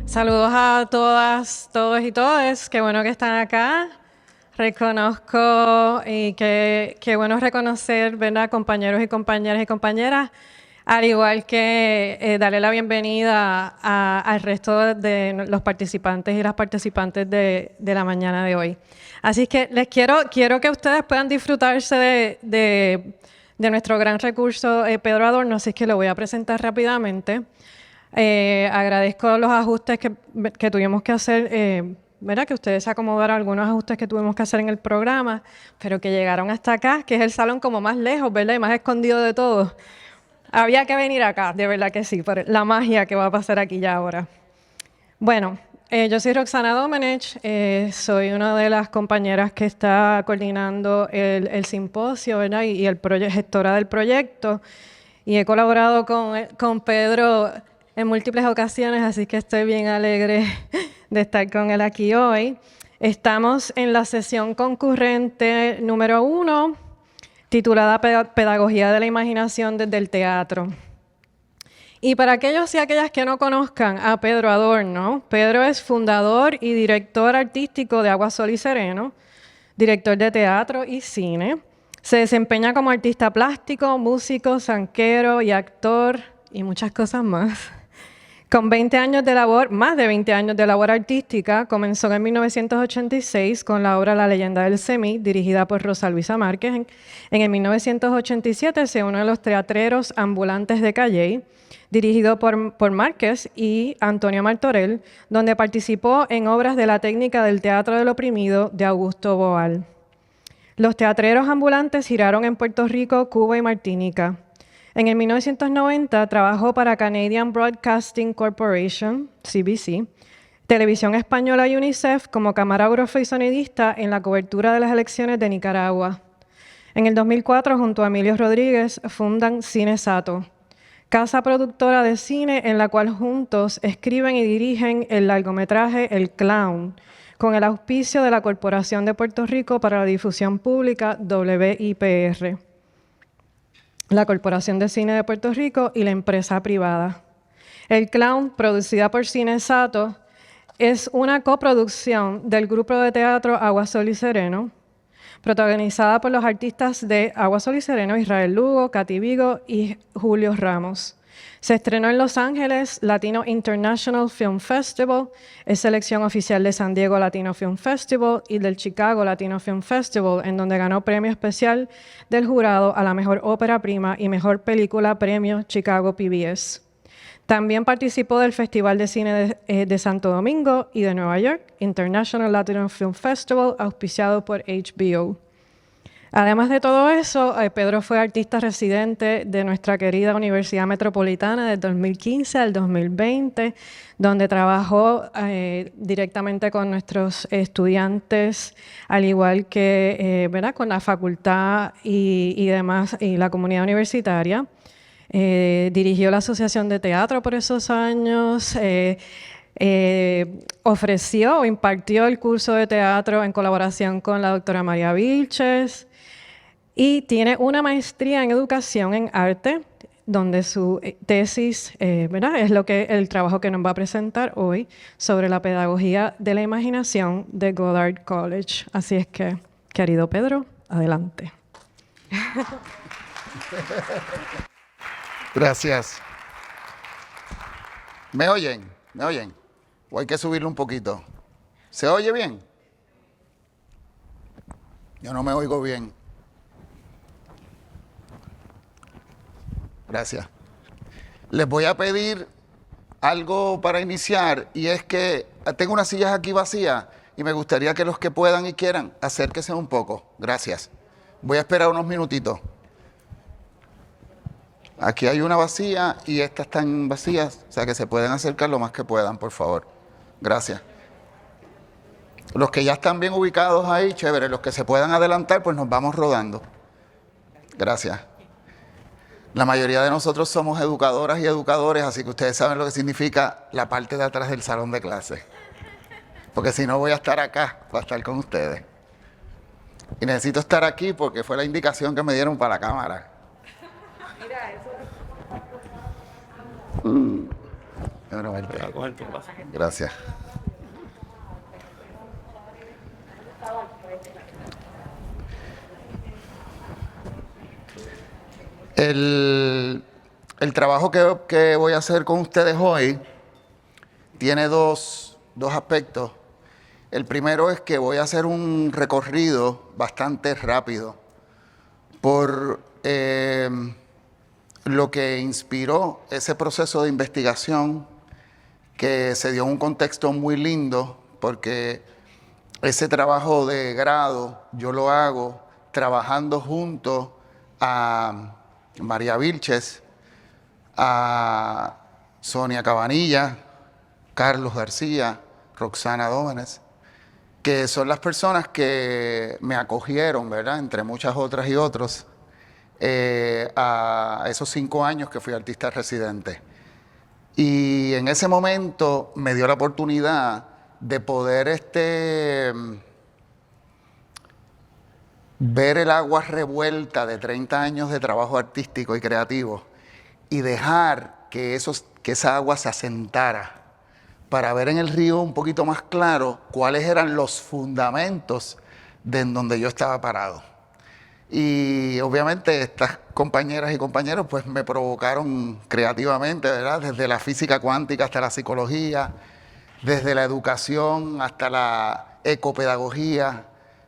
Saludos a todas, todos y todes. Qué bueno que están acá. Reconozco y qué bueno reconocer, ¿verdad?, compañeros y compañeras, al igual que darle la bienvenida al resto de los participantes y las participantes de la mañana de hoy. Así que quiero que ustedes puedan disfrutarse de nuestro gran recurso Pedro Adorno, así que lo voy a presentar rápidamente. Agradezco los ajustes que tuvimos que hacer, ¿verdad? Que ustedes se acomodaron algunos ajustes que tuvimos que hacer en el programa, pero que llegaron hasta acá, que es el salón como más lejos, ¿verdad? Y más escondido de todos. Había que venir acá, de verdad que sí, por la magia que va a pasar aquí ya ahora. Bueno, yo soy Roxana Domenech, soy una de las compañeras que está coordinando el simposio, ¿verdad? Y gestora del proyecto. Y he colaborado con Pedro en múltiples ocasiones, así que estoy bien alegre de estar con él aquí hoy. Estamos en la sesión concurrente número 1, titulada Pedagogía de la Imaginación desde el Teatro. Y para aquellos y aquellas que no conozcan a Pedro Adorno, Pedro es fundador y director artístico de Agua, Sol y Sereno, director de teatro y cine. Se desempeña como artista plástico, músico, zanquero y actor y muchas cosas más. Con más de 20 años de labor artística, comenzó en 1986 con la obra La leyenda del Semí, dirigida por Rosa Luisa Márquez. En el 1987 se unió a los teatreros ambulantes de Calley, dirigido por Márquez y Antonio Martorell, donde participó en obras de la técnica del teatro del oprimido de Augusto Boal. Los teatreros ambulantes giraron en Puerto Rico, Cuba y Martinica. En el 1990 trabajó para Canadian Broadcasting Corporation, CBC, Televisión Española y UNICEF como camarógrafo y sonidista en la cobertura de las elecciones de Nicaragua. En el 2004, junto a Emilio Rodríguez, fundan Cine Sato, casa productora de cine en la cual juntos escriben y dirigen el largometraje El Clown, con el auspicio de la Corporación de Puerto Rico para la Difusión Pública, WIPR, la Corporación de Cine de Puerto Rico y la empresa privada. El Clown, producida por Cine Sato, es una coproducción del grupo de teatro Agua, Sol y Sereno, protagonizada por los artistas de Agua, Sol y Sereno, Israel Lugo, Katy Vigo y Julio Ramos. Se estrenó en Los Ángeles Latino International Film Festival, es selección oficial de San Diego Latino Film Festival y del Chicago Latino Film Festival, en donde ganó premio especial del jurado a la mejor ópera prima y mejor película, premio Chicago PBS. También participó del Festival de Cine de Santo Domingo y de Nueva York, International Latino Film Festival, auspiciado por HBO. Además de todo eso, Pedro fue artista residente de nuestra querida Universidad Metropolitana del 2015 al 2020, donde trabajó directamente con nuestros estudiantes, al igual que ¿verdad?, con la facultad y demás, y la comunidad universitaria. Dirigió la Asociación de Teatro por esos años, ofreció o impartió el curso de teatro en colaboración con la doctora María Vilches y tiene una maestría en educación en arte, donde su tesis ¿verdad?, es el trabajo que nos va a presentar hoy sobre la pedagogía de la imaginación de Goddard College. Así es que, querido Pedro, adelante. Gracias. ¿Me oyen? ¿Me oyen? ¿O hay que subirlo un poquito? ¿Se oye bien? Yo no me oigo bien. Gracias. Les voy a pedir algo para iniciar, y es que tengo unas sillas aquí vacías y me gustaría que los que puedan y quieran acérquense un poco. Gracias. Voy a esperar unos minutitos. Aquí hay una vacía y estas están vacías, o sea que se pueden acercar lo más que puedan, por favor. Gracias. Los que ya están bien ubicados ahí, chévere. Los que se puedan adelantar, pues nos vamos rodando. Gracias. La mayoría de nosotros somos educadoras y educadores, así que ustedes saben lo que significa la parte de atrás del salón de clase. Porque si no voy a estar acá para estar con ustedes. Y necesito estar aquí porque fue la indicación que me dieron para la cámara. Mira eso. Bueno, Voy a coger tu vaso. gracias. El trabajo que voy a hacer con ustedes hoy tiene dos aspectos. El primero es que voy a hacer un recorrido bastante rápido por lo que inspiró ese proceso de investigación que se dio en un contexto muy lindo, porque ese trabajo de grado yo lo hago trabajando junto a María Vilches, a Sonia Cabanilla, Carlos García, Roxana Dómenes, que son las personas que me acogieron, ¿verdad? Entre muchas otras y otros, a esos 5 años que fui artista residente. Y en ese momento me dio la oportunidad de poder ver el agua revuelta de 30 años de trabajo artístico y creativo y dejar que esa agua se asentara para ver en el río un poquito más claro cuáles eran los fundamentos de en donde yo estaba parado. Y obviamente estas compañeras y compañeros pues me provocaron creativamente, ¿verdad? Desde la física cuántica hasta la psicología, desde la educación hasta la ecopedagogía,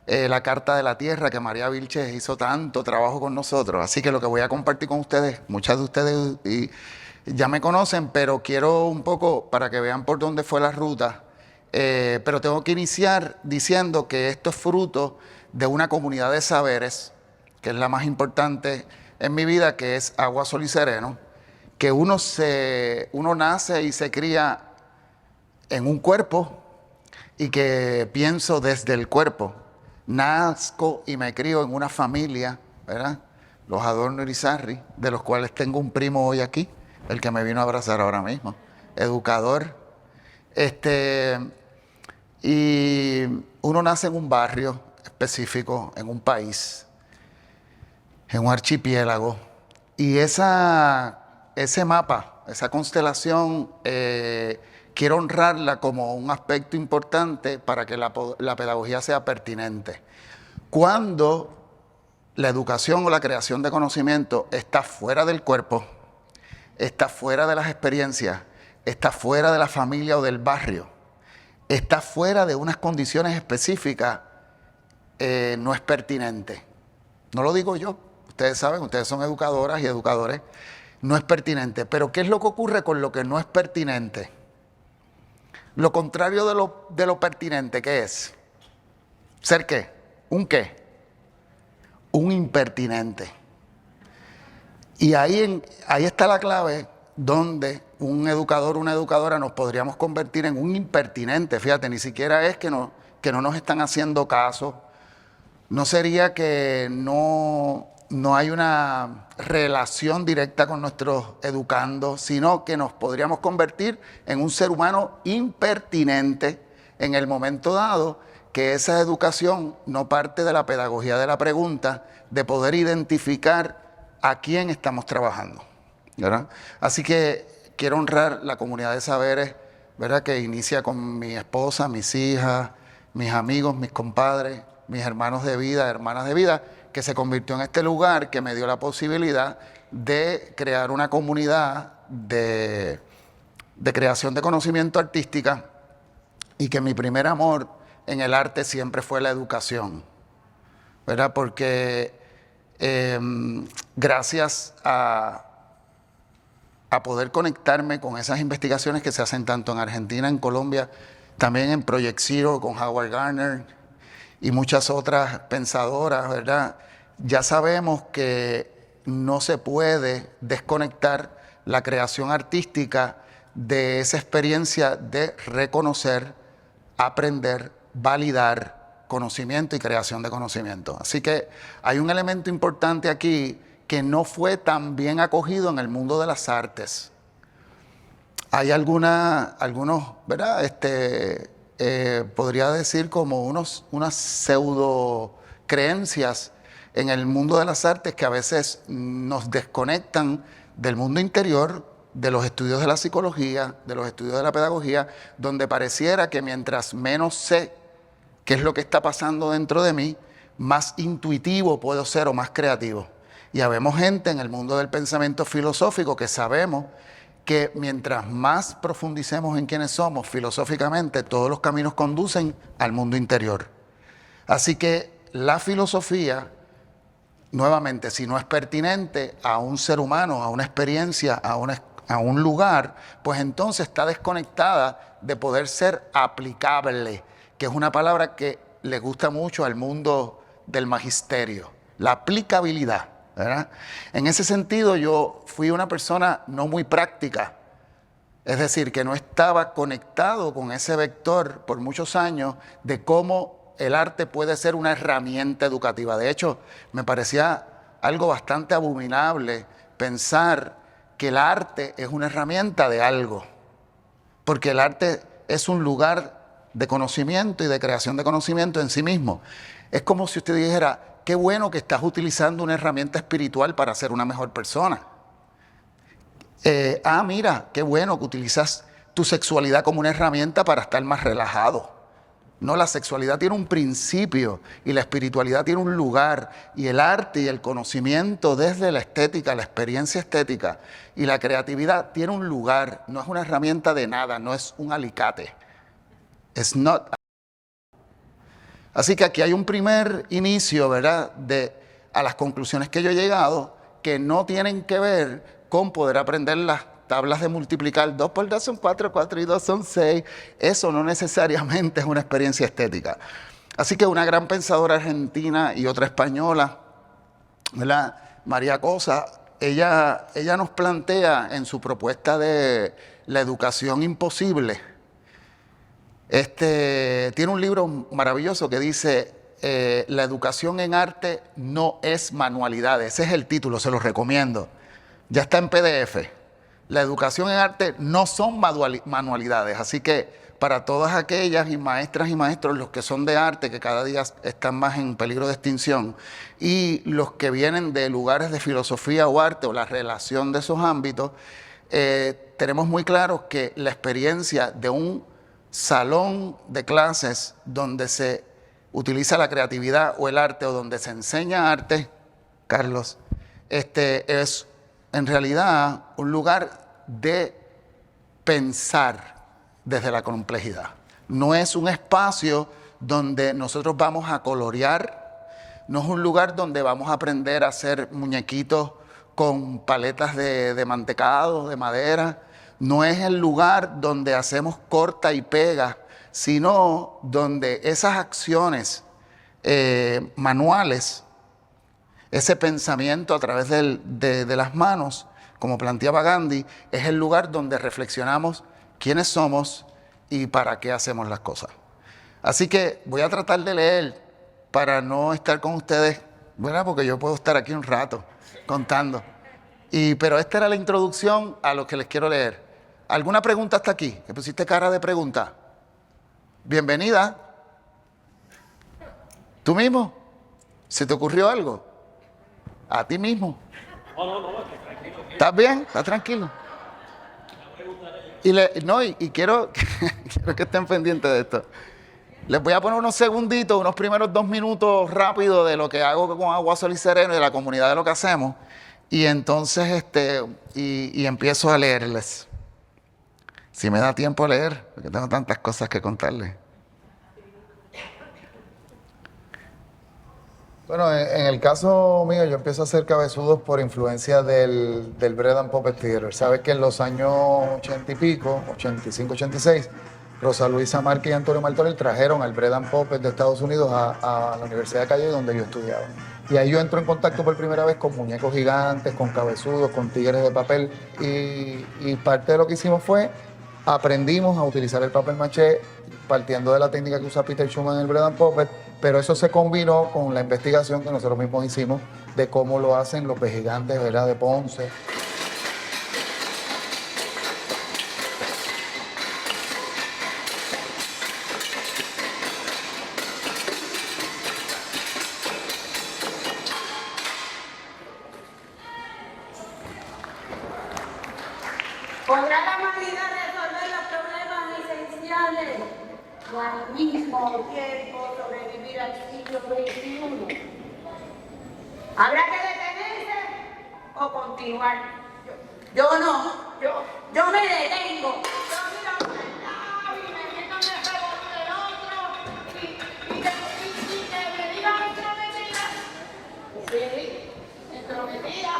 la Carta de la Tierra, que María Vilches hizo tanto trabajo con nosotros. Así que lo que voy a compartir con ustedes, muchas de ustedes ya me conocen, pero quiero un poco para que vean por dónde fue la ruta. Pero tengo que iniciar diciendo que esto es fruto de una comunidad de saberes, que es la más importante en mi vida, que es Agua, Sol y Sereno, que uno nace y se cría en un cuerpo y que pienso desde el cuerpo. Nazco y me crío en una familia, ¿verdad? Los Adorno Irizarry, de los cuales tengo un primo hoy aquí, el que me vino a abrazar ahora mismo, educador. Y uno nace en un barrio específico, en un país, en un archipiélago. Y ese mapa, esa constelación, quiero honrarla como un aspecto importante para que la pedagogía sea pertinente. Cuando la educación o la creación de conocimiento está fuera del cuerpo, está fuera de las experiencias, está fuera de la familia o del barrio, está fuera de unas condiciones específicas, no es pertinente. No lo digo yo, ustedes saben, ustedes son educadoras y educadores, no es pertinente. Pero ¿qué es lo que ocurre con lo que no es pertinente? Lo contrario de lo pertinente, ¿qué es? ¿Ser qué? ¿Un qué? Un impertinente. Y ahí está la clave donde un educador o una educadora nos podríamos convertir en un impertinente. Fíjate, ni siquiera es que no nos están haciendo caso. No sería que no hay una relación directa con nuestros educandos, sino que nos podríamos convertir en un ser humano impertinente en el momento dado que esa educación no parte de la pedagogía de la pregunta, de poder identificar a quién estamos trabajando, ¿verdad? Así que quiero honrar la comunidad de saberes, ¿verdad? Que inicia con mi esposa, mis hijas, mis amigos, mis compadres, mis hermanos de vida, hermanas de vida, que se convirtió en este lugar que me dio la posibilidad de crear una comunidad de creación de conocimiento artística, y que mi primer amor en el arte siempre fue la educación, ¿verdad? Porque gracias a poder conectarme con esas investigaciones que se hacen tanto en Argentina, en Colombia, también en Project Zero con Howard Gardner y muchas otras pensadoras, ¿verdad? Ya sabemos que no se puede desconectar la creación artística de esa experiencia de reconocer, aprender, validar conocimiento y creación de conocimiento. Así que hay un elemento importante aquí que no fue tan bien acogido en el mundo de las artes. Hay algunos, ¿verdad? Podría decir como unas pseudo creencias en el mundo de las artes que a veces nos desconectan del mundo interior de los estudios de la psicología, de los estudios de la pedagogía, donde pareciera que mientras menos sé qué es lo que está pasando dentro de mí, más intuitivo puedo ser o más creativo. Y habemos gente en el mundo del pensamiento filosófico que sabemos que mientras más profundicemos en quiénes somos filosóficamente, todos los caminos conducen al mundo interior. Así que la filosofía, nuevamente, si no es pertinente a un ser humano, a una experiencia, a un lugar, pues entonces está desconectada de poder ser aplicable, que es una palabra que le gusta mucho al mundo del magisterio, la aplicabilidad, ¿verdad? En ese sentido, yo fui una persona no muy práctica, es decir, que no estaba conectado con ese vector por muchos años de cómo el arte puede ser una herramienta educativa. De hecho, me parecía algo bastante abominable pensar que el arte es una herramienta de algo, porque el arte es un lugar de conocimiento y de creación de conocimiento en sí mismo. Es como si usted dijera, qué bueno que estás utilizando una herramienta espiritual para ser una mejor persona. Mira, qué bueno que utilizas tu sexualidad como una herramienta para estar más relajado. No, la sexualidad tiene un principio y la espiritualidad tiene un lugar, y el arte y el conocimiento desde la estética, la experiencia estética y la creatividad tiene un lugar, no es una herramienta de nada, no es un alicate. It's not. Así que aquí hay un primer inicio, ¿verdad?, a las conclusiones que yo he llegado, que no tienen que ver con poder aprender las tablas de multiplicar. 2 por 2 son 4, 4 y 2 son 6. Eso no necesariamente es una experiencia estética. Así que una gran pensadora argentina y otra española, ¿verdad?, María Cosa, ella nos plantea en su propuesta de la educación imposible. Tiene un libro maravilloso que dice, la educación en arte no es manualidad. Ese es el título, se lo recomiendo. Ya está en PDF. La educación en arte no son manualidades. Así que para todas aquellas y maestras y maestros, los que son de arte, que cada día están más en peligro de extinción, y los que vienen de lugares de filosofía o arte o la relación de esos ámbitos, tenemos muy claro que la experiencia de un salón de clases donde se utiliza la creatividad o el arte, o donde se enseña arte, Carlos, es en realidad un lugar de pensar desde la complejidad. No es un espacio donde nosotros vamos a colorear, no es un lugar donde vamos a aprender a hacer muñequitos con paletas de mantecado, de madera. No es el lugar donde hacemos corta y pega, sino donde esas acciones manuales, ese pensamiento a través de las manos, como planteaba Gandhi, es el lugar donde reflexionamos quiénes somos y para qué hacemos las cosas. Así que voy a tratar de leer para no estar con ustedes, ¿verdad?, porque yo puedo estar aquí un rato contando. Pero esta era la introducción a lo que les quiero leer. ¿Alguna pregunta hasta aquí? ¿Que pusiste cara de pregunta? Bienvenida. ¿Tú mismo? ¿Se te ocurrió algo? ¿A ti mismo? No, tranquilo. ¿Estás bien? ¿Estás tranquilo? Y quiero que estén pendientes de esto. Les voy a poner unos segunditos, unos primeros 2 minutos rápidos de lo que hago con Agua, Sol y Sereno y de la comunidad de lo que hacemos. Y entonces y empiezo a leerles. Si me da tiempo a leer, porque tengo tantas cosas que contarles. Bueno, en el caso mío, yo empiezo a hacer cabezudos por influencia del Bread and Puppet Theater. Sabes que en los años 80 y pico, 85, 86, Rosa Luisa Márquez y Antonio Martorell trajeron al Bread and Puppet de Estados Unidos a la Universidad de Calle, donde yo estudiaba. Y ahí yo entro en contacto por primera vez con muñecos gigantes, con cabezudos, con tigres de papel. Y parte de lo que hicimos fue, aprendimos a utilizar el papel maché partiendo de la técnica que usa Peter Schumann en el Bread and Puppet, pero eso se combinó con la investigación que nosotros mismos hicimos de cómo lo hacen los gigantes, ¿verdad?, de Ponce. vale o al mismo tiempo sobrevivir al siglo XXI? ¿Habrá que detenerse o continuar? Yo me detengo. Yo miro por el lado y me meto en el revolú del otro y que me digan entrometida. Sí, entrometida.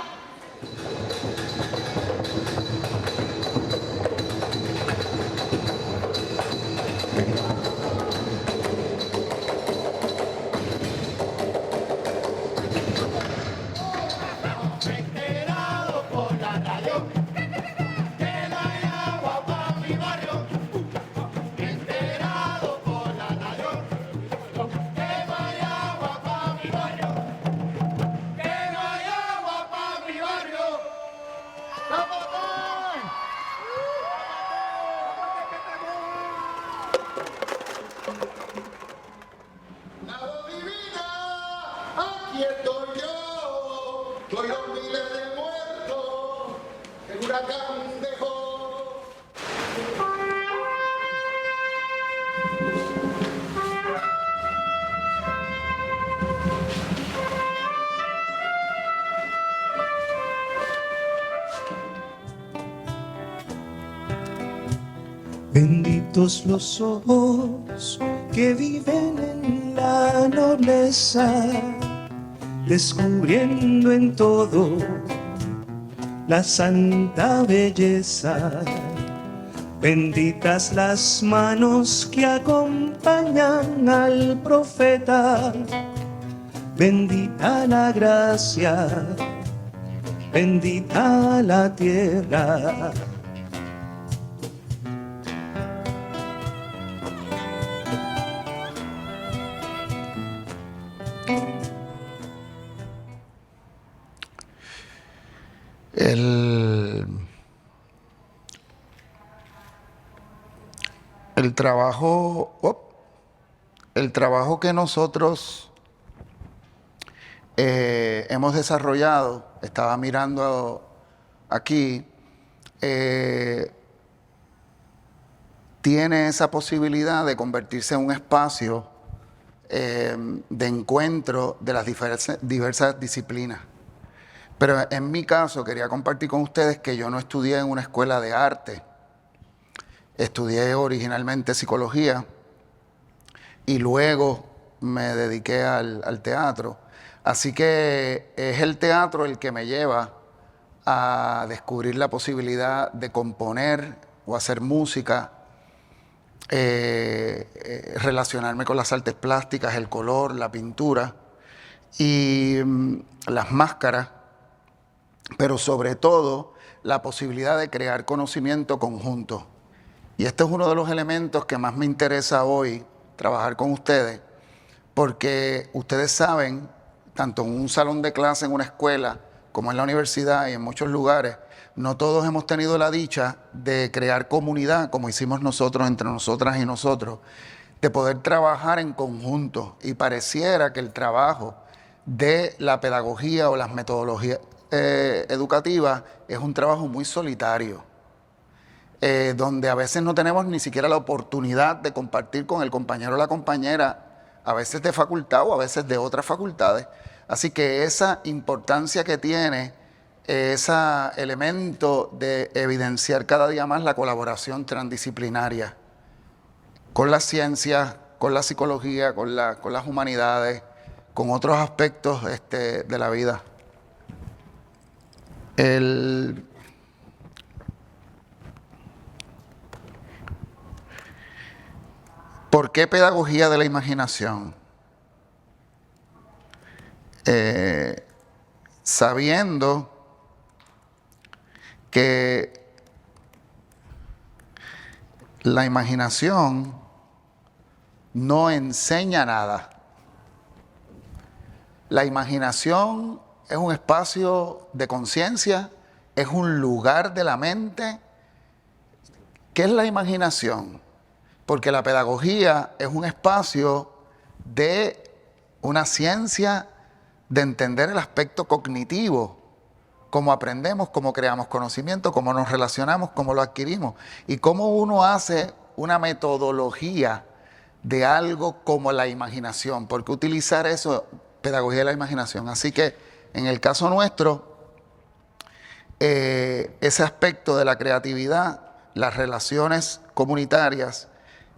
Agua divina, aquí estoy yo, soy los miles de muertos, el huracán dejó. Benditos los ojos que viven en la nobleza, descubriendo en todo la santa belleza. Benditas las manos que acompañan al profeta, bendita la gracia, bendita la tierra. El trabajo que nosotros hemos desarrollado, estaba mirando aquí, tiene esa posibilidad de convertirse en un espacio de encuentro de las diversas disciplinas. Pero en mi caso quería compartir con ustedes que yo no estudié en una escuela de arte. Estudié originalmente psicología y luego me dediqué al teatro. Así que es el teatro el que me lleva a descubrir la posibilidad de componer o hacer música, relacionarme con las artes plásticas, el color, la pintura y las máscaras, pero sobre todo la posibilidad de crear conocimiento conjunto. Y este es uno de los elementos que más me interesa hoy trabajar con ustedes, porque ustedes saben, tanto en un salón de clase en una escuela como en la universidad y en muchos lugares, no todos hemos tenido la dicha de crear comunidad como hicimos nosotros entre nosotras y nosotros, de poder trabajar en conjunto. Y pareciera que el trabajo de la pedagogía o las metodologías educativas es un trabajo muy solitario. Donde a veces no tenemos ni siquiera la oportunidad de compartir con el compañero o la compañera, a veces de facultad o a veces de otras facultades. Así que esa importancia que tiene, ese elemento de evidenciar cada día más la colaboración transdisciplinaria con las ciencias, con la psicología, con las humanidades, con otros aspectos de la vida. ¿Por qué pedagogía de la imaginación? Sabiendo que la imaginación no enseña nada. La imaginación es un espacio de conciencia, es un lugar de la mente. ¿Qué es la imaginación? Porque la pedagogía es un espacio de una ciencia de entender el aspecto cognitivo, cómo aprendemos, cómo creamos conocimiento, cómo nos relacionamos, cómo lo adquirimos y cómo uno hace una metodología de algo como la imaginación. ¿Por qué utilizar eso? Pedagogía de la imaginación. Así que en el caso nuestro, ese aspecto de la creatividad, las relaciones comunitarias,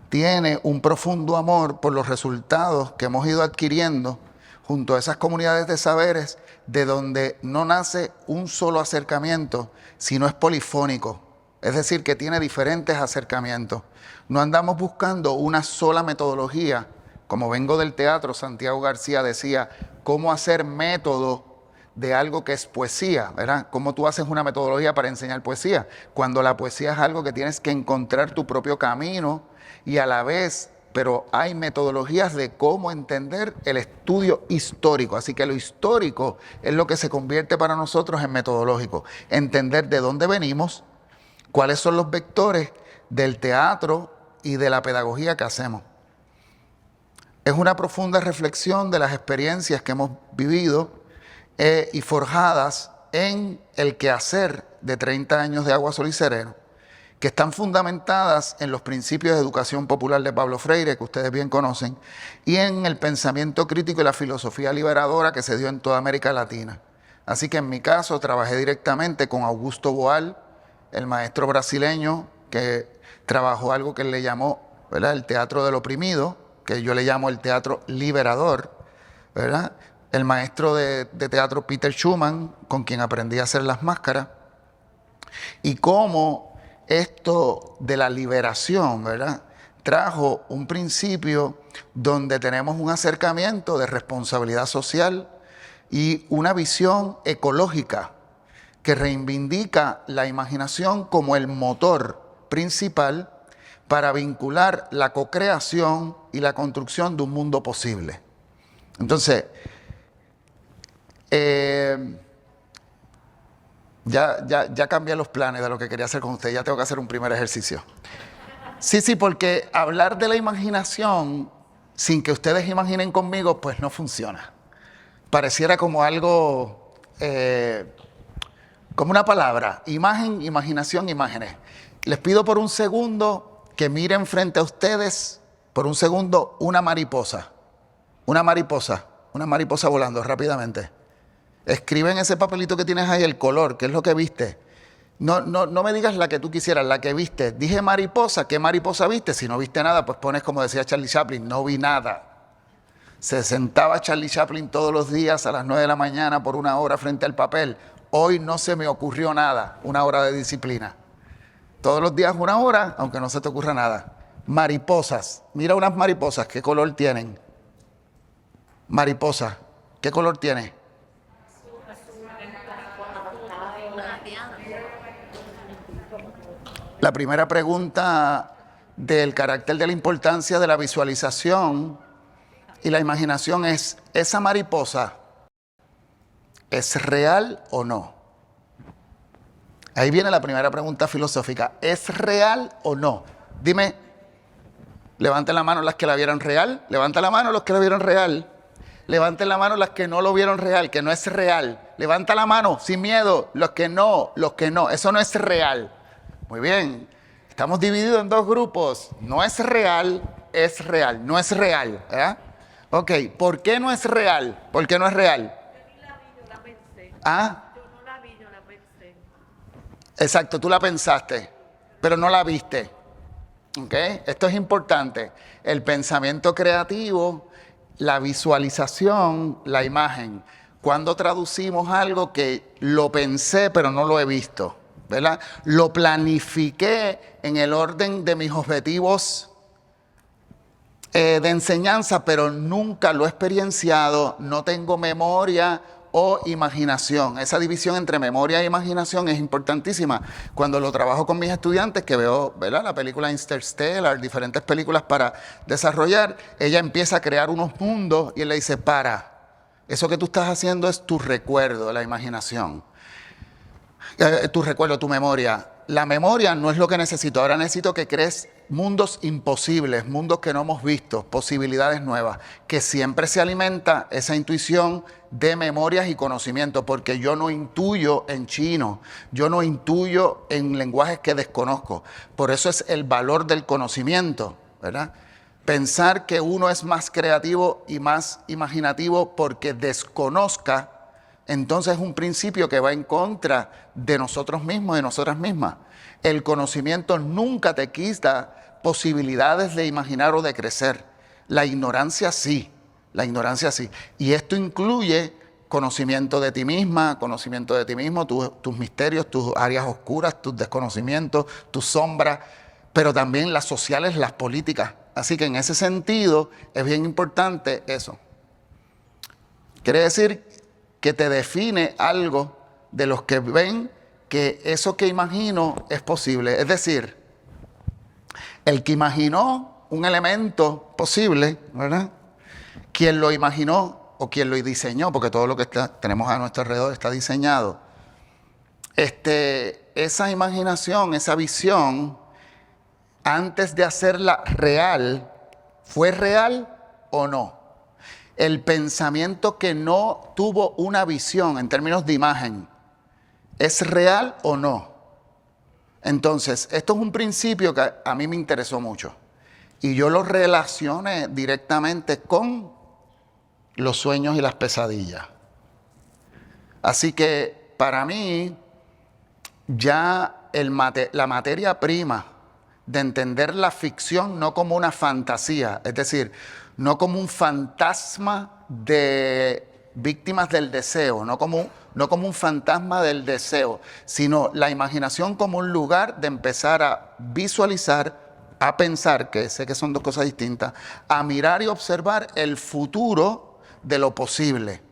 tiene un profundo amor por los resultados que hemos ido adquiriendo junto a esas comunidades de saberes, de donde no nace un solo acercamiento, sino es polifónico. Es decir, que tiene diferentes acercamientos. No andamos buscando una sola metodología. Como vengo del teatro, Santiago García decía, ¿cómo hacer método de algo que es poesía? ¿Verdad? ¿Cómo tú haces una metodología para enseñar poesía? Cuando la poesía es algo que tienes que encontrar tu propio camino y a la vez, pero hay metodologías de cómo entender el estudio histórico. Así que lo histórico es lo que se convierte para nosotros en metodológico. Entender de dónde venimos, cuáles son los vectores del teatro y de la pedagogía que hacemos. Es una profunda reflexión de las experiencias que hemos vivido y forjadas en el quehacer de 30 años de Agua, Sol y Sereno, que están fundamentadas en los principios de educación popular de Pablo Freire, que ustedes bien conocen, y en el pensamiento crítico y la filosofía liberadora que se dio en toda América Latina. Así que en mi caso trabajé directamente con Augusto Boal, el maestro brasileño que trabajó algo que él le llamó, ¿verdad?, el teatro del oprimido, que yo le llamo el teatro liberador, ¿verdad? El maestro de teatro Peter Schumann, con quien aprendí a hacer las máscaras, y cómo esto de la liberación, ¿verdad?, trajo un principio donde tenemos un acercamiento de responsabilidad social y una visión ecológica que reivindica la imaginación como el motor principal para vincular la cocreación y la construcción de un mundo posible. Entonces, ya cambié los planes de lo que quería hacer con ustedes, ya tengo que hacer un primer ejercicio. Sí, porque hablar de la imaginación sin que ustedes imaginen conmigo, pues no funciona. Pareciera como algo, como una palabra, imagen, imaginación, imágenes. Les pido por un segundo que miren frente a ustedes, por un segundo, una mariposa volando rápidamente. Escribe en ese papelito que tienes ahí el color, qué es lo que viste. No me digas la que tú quisieras, la que viste. Dije mariposa, ¿qué mariposa viste? Si no viste nada, pues pones como decía Charlie Chaplin, no vi nada. Se sentaba Charlie Chaplin todos los días a las 9 de la mañana por 1 hora frente al papel. Hoy no se me ocurrió nada, 1 hora de disciplina. Todos los días 1 hora, aunque no se te ocurra nada. Mariposas, mira unas mariposas, ¿qué color tienen? Mariposa, ¿qué color tiene? La primera pregunta del carácter de la importancia de la visualización y la imaginación es, ¿esa mariposa es real o no? Ahí viene la primera pregunta filosófica. ¿Es real o no? Dime, levanten la mano las que la vieron real, levanten la mano los que la vieron real, levanten la mano las que no lo vieron real, que no es real. Levanta la mano sin miedo, los que no, eso no es real. Muy bien, estamos divididos en 2 grupos. No es real, no es real. ¿Eh? Ok, ¿por qué no es real? ¿Por qué no es real? Yo ni la vi, yo la pensé. ¿Ah? Yo no la vi, yo la pensé. Exacto, tú la pensaste, pero no la viste. ¿Ok? Esto es importante. El pensamiento creativo, la visualización, la imagen. Cuando traducimos algo que lo pensé, pero no lo he visto, ¿verdad? Lo planifiqué en el orden de mis objetivos de enseñanza, pero nunca lo he experienciado, no tengo memoria o imaginación. Esa división entre memoria e imaginación es importantísima. Cuando lo trabajo con mis estudiantes, que veo, ¿verdad?, la película Interstellar, diferentes películas para desarrollar, ella empieza a crear unos mundos y él le dice, eso que tú estás haciendo es tu recuerdo, la imaginación. Tu recuerdo, tu memoria. La memoria no es lo que necesito. Ahora necesito que crees mundos imposibles, mundos que no hemos visto, posibilidades nuevas, que siempre se alimenta esa intuición de memorias y conocimiento, porque yo no intuyo en chino, yo no intuyo en lenguajes que desconozco. Por eso es el valor del conocimiento, ¿verdad? Pensar que uno es más creativo y más imaginativo porque desconozca, entonces es un principio que va en contra de nosotros mismos, de nosotras mismas. El conocimiento nunca te quita posibilidades de imaginar o de crecer. La ignorancia sí, la ignorancia sí. Y esto incluye conocimiento de ti misma, conocimiento de ti mismo, tus misterios, tus áreas oscuras, tus desconocimientos, tus sombras, pero también las sociales, las políticas. Así que en ese sentido es bien importante eso. Quiere decir que te define algo de los que ven que eso que imagino es posible. Es decir, el que imaginó un elemento posible, ¿verdad? Quien lo imaginó o quien lo diseñó, porque todo lo que tenemos a nuestro alrededor está diseñado. Esa imaginación, esa visión, antes de hacerla real, ¿fue real o no? El pensamiento que no tuvo una visión en términos de imagen, ¿es real o no? Entonces, esto es un principio que a mí me interesó mucho. Y yo lo relacioné directamente con los sueños y las pesadillas. Así que para mí, ya la materia prima de entender la ficción no como una fantasía, es decir, no como un fantasma de víctimas del deseo, no como un fantasma del deseo, sino la imaginación como un lugar de empezar a visualizar, a pensar, que sé que son dos cosas distintas, a mirar y observar el futuro de lo posible.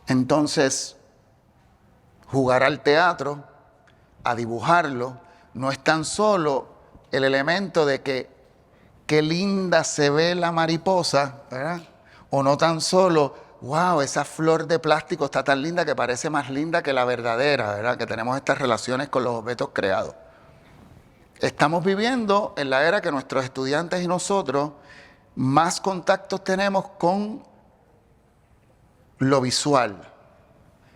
Entonces, jugar al teatro, a dibujarlo, no es tan solo el elemento de que qué linda se ve la mariposa, ¿verdad? O no tan solo, wow, esa flor de plástico está tan linda que parece más linda que la verdadera, ¿verdad? Que tenemos estas relaciones con los objetos creados. Estamos viviendo en la era que nuestros estudiantes y nosotros más contactos tenemos con lo visual.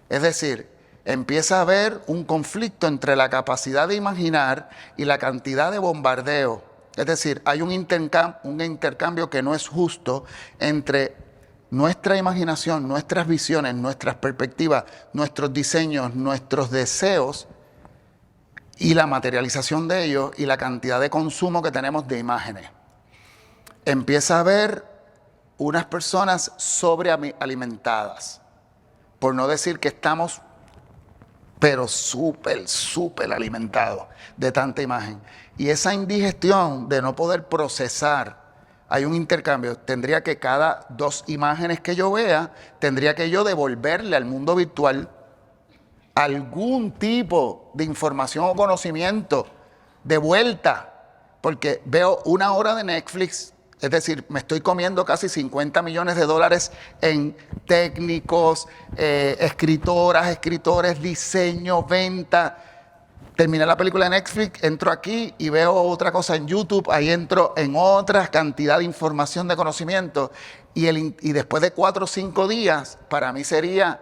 Es decir, empieza a haber un conflicto entre la capacidad de imaginar y la cantidad de bombardeo. Es decir, hay un intercambio que no es justo entre nuestra imaginación, nuestras visiones, nuestras perspectivas, nuestros diseños, nuestros deseos y la materialización de ellos y la cantidad de consumo que tenemos de imágenes. Empieza a haber unas personas sobrealimentadas, por no decir que estamos pero súper alimentados de tanta imagen. Y esa indigestión de no poder procesar, hay un intercambio. Tendría que cada 2 imágenes que yo vea, tendría que yo devolverle al mundo virtual algún tipo de información o conocimiento de vuelta. Porque veo 1 hora de Netflix, es decir, me estoy comiendo casi $50 millones en técnicos, escritoras, escritores, diseño, venta. Terminé la película de Netflix, entro aquí y veo otra cosa en YouTube, ahí entro en otra cantidad de información, de conocimiento. Y después de 4 o 5 días, para mí sería,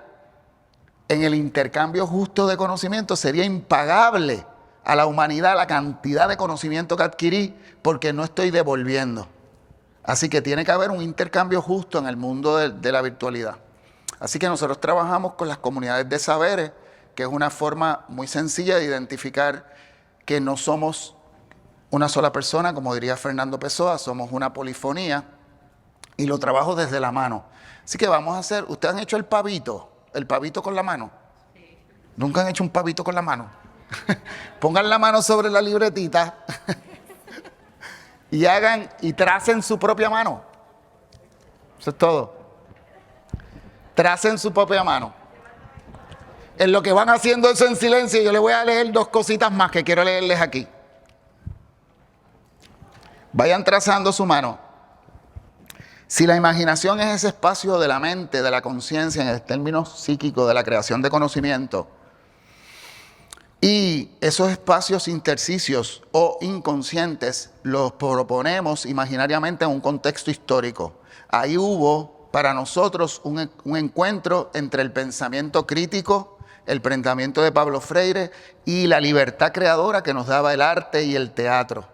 en el intercambio justo de conocimiento, sería impagable a la humanidad la cantidad de conocimiento que adquirí porque no estoy devolviendo. Así que tiene que haber un intercambio justo en el mundo de la virtualidad. Así que nosotros trabajamos con las comunidades de saberes, que es una forma muy sencilla de identificar que no somos una sola persona, como diría Fernando Pessoa, somos una polifonía, y lo trabajo desde la mano. Así que vamos a hacer, ¿ustedes han hecho el pavito con la mano? Sí. ¿Nunca han hecho un pavito con la mano? Pongan la mano sobre la libretita y tracen su propia mano. Eso es todo. Tracen su propia mano. En lo que van haciendo eso en silencio, yo les voy a leer 2 cositas más que quiero leerles aquí. Vayan trazando su mano. Si la imaginación es ese espacio de la mente, de la conciencia, en el término psíquico de la creación de conocimiento, Y esos espacios intersticios o inconscientes los proponemos imaginariamente en un contexto histórico. Ahí hubo para nosotros un encuentro entre el pensamiento crítico, el pensamiento de Pablo Freire y la libertad creadora que nos daba el arte y el teatro.